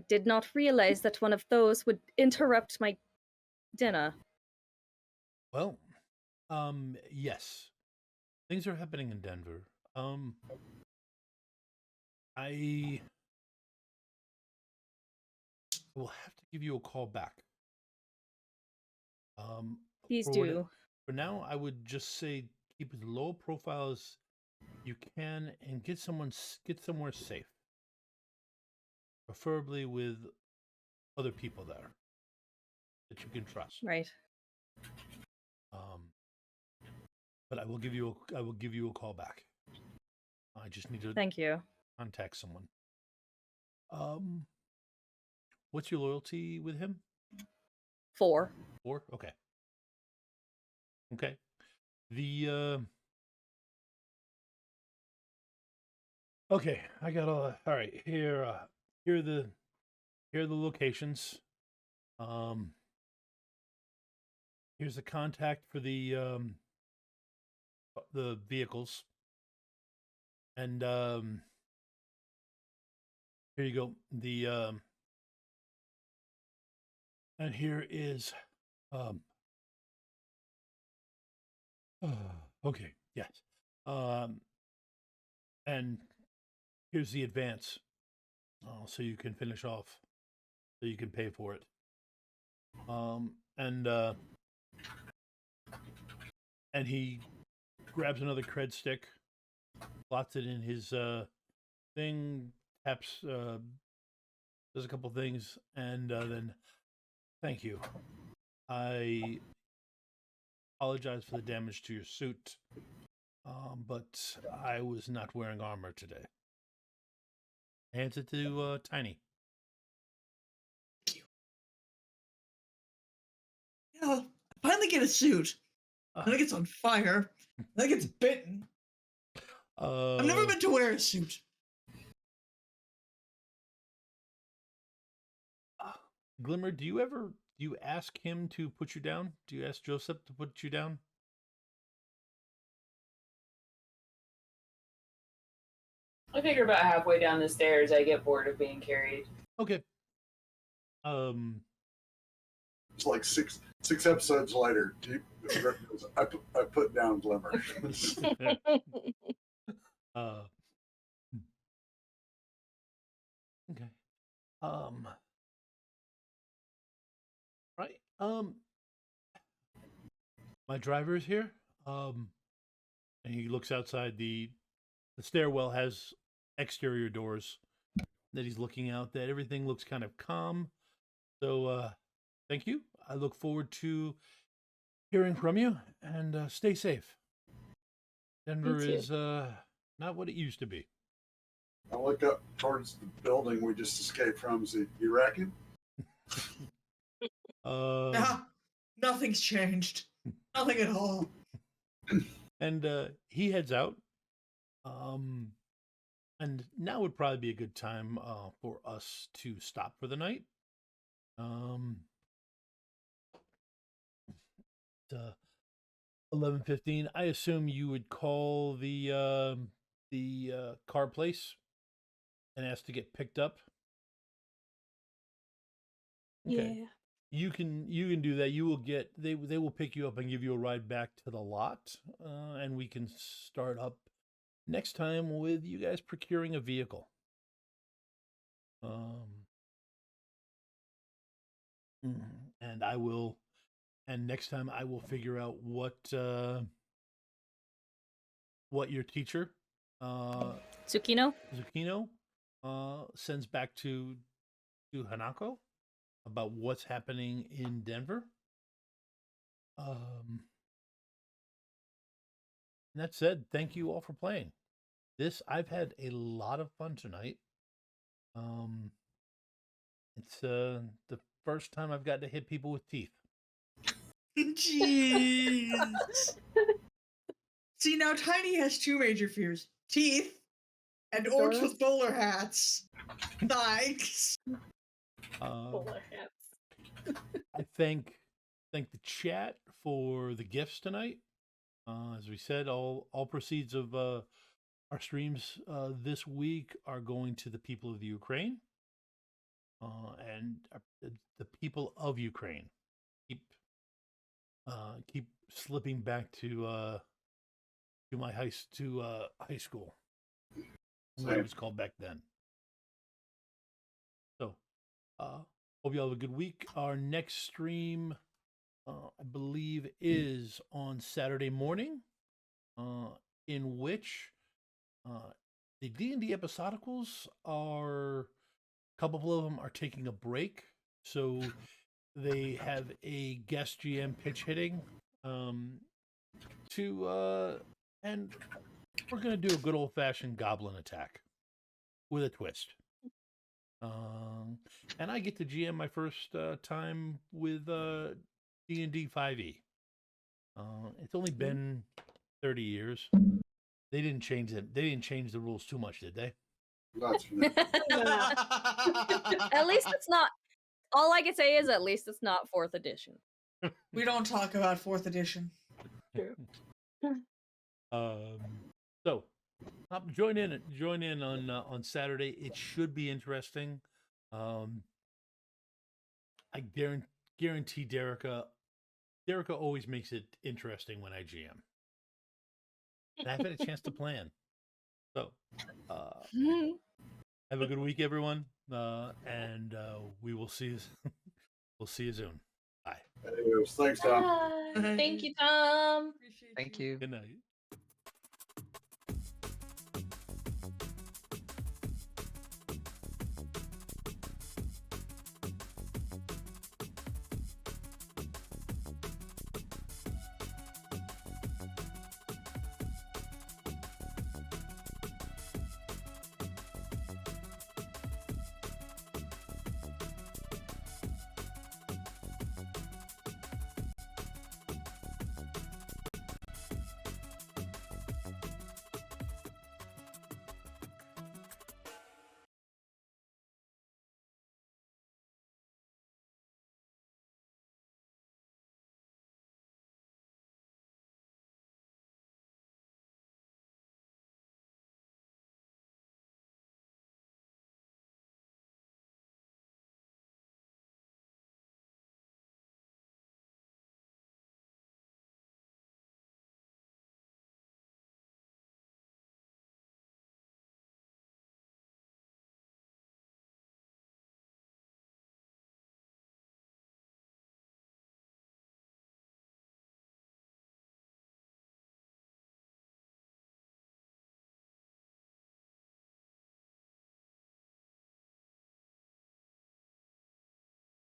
did not realize that one of those would interrupt my dinner. Well, yes. Things are happening in Denver. I will have to give you a call back. Please do. For now, I would just say keep as low profile as you can and get somewhere safe. Preferably with other people there that you can trust. Right. But I will give you a call back. I just need to Thank you. contact someone. What's your loyalty with him? 4. 4? Okay. Okay. Okay, I got all right, here are the locations. Here's the contact for the vehicles. And here you go. And here is okay, yes. And here's the advance. So you can finish off, so you can pay for it. And he grabs another cred stick, slots it in his thing, taps, does a couple things, and then thank you. I apologize for the damage to your suit, but I was not wearing armor today. Hands it to Tiny. Thank you. Yeah, I finally get a suit. And it gets on fire. And it gets bitten. I've never been to wear a suit. Glimmer, do you ask him to put you down? Do you ask Joseph to put you down? I figure about halfway down the stairs, I get bored of being carried. Okay. It's like six episodes later. I put down Glimmer. Okay. Right. My driver is here. And he looks outside. The stairwell has exterior doors that he's looking out. That everything looks kind of calm. So, thank you. I look forward to hearing from you, and stay safe. Denver is not what it used to be. I look up towards the building we just escaped from. You reckon? Nah, nothing's changed. Nothing at all. And he heads out. And now would probably be a good time for us to stop for the night. It's 11:15. I assume you would call the car place and ask to get picked up. Okay. Yeah. You can do that. You will get they will pick you up and give you a ride back to the lot, and we can start up next time with you guys procuring a vehicle. And I will, and next time I will figure out what your teacher, Tsukino? sends back to Hanako about what's happening in Denver. And that said, thank you all for playing. I've had a lot of fun tonight. It's the first time I've got to hit people with teeth. Jeez. See, now Tiny has two major fears: teeth and orcs with bowler hats. Thanks. Bowler hats. I thank the chat for the gifts tonight. As we said, all proceeds of our streams this week are going to the people of the Ukraine, and the people of Ukraine keep slipping back to my high school, what it was called back then. So, hope you all have a good week. Our next stream, I believe, is on Saturday morning, in which the D&D episodicals are, a couple of them are taking a break, so they have a guest GM pitch hitting, and we're going to do a good old-fashioned goblin attack with a twist. And I get to GM my first time with D&D 5e. It's only been 30 years. They didn't change it. They didn't change the rules too much, did they? At least it's not. All I can say is at least it's not 4th edition. We don't talk about 4th edition. True. So join in on Saturday. It should be interesting. I guarantee Derica always makes it interesting when I GM. And I've had a chance to plan. So have a good week, everyone. And we will see you. We'll see you soon. Bye. Thanks, Tom. Thank you, Tom. Thank you. Good night.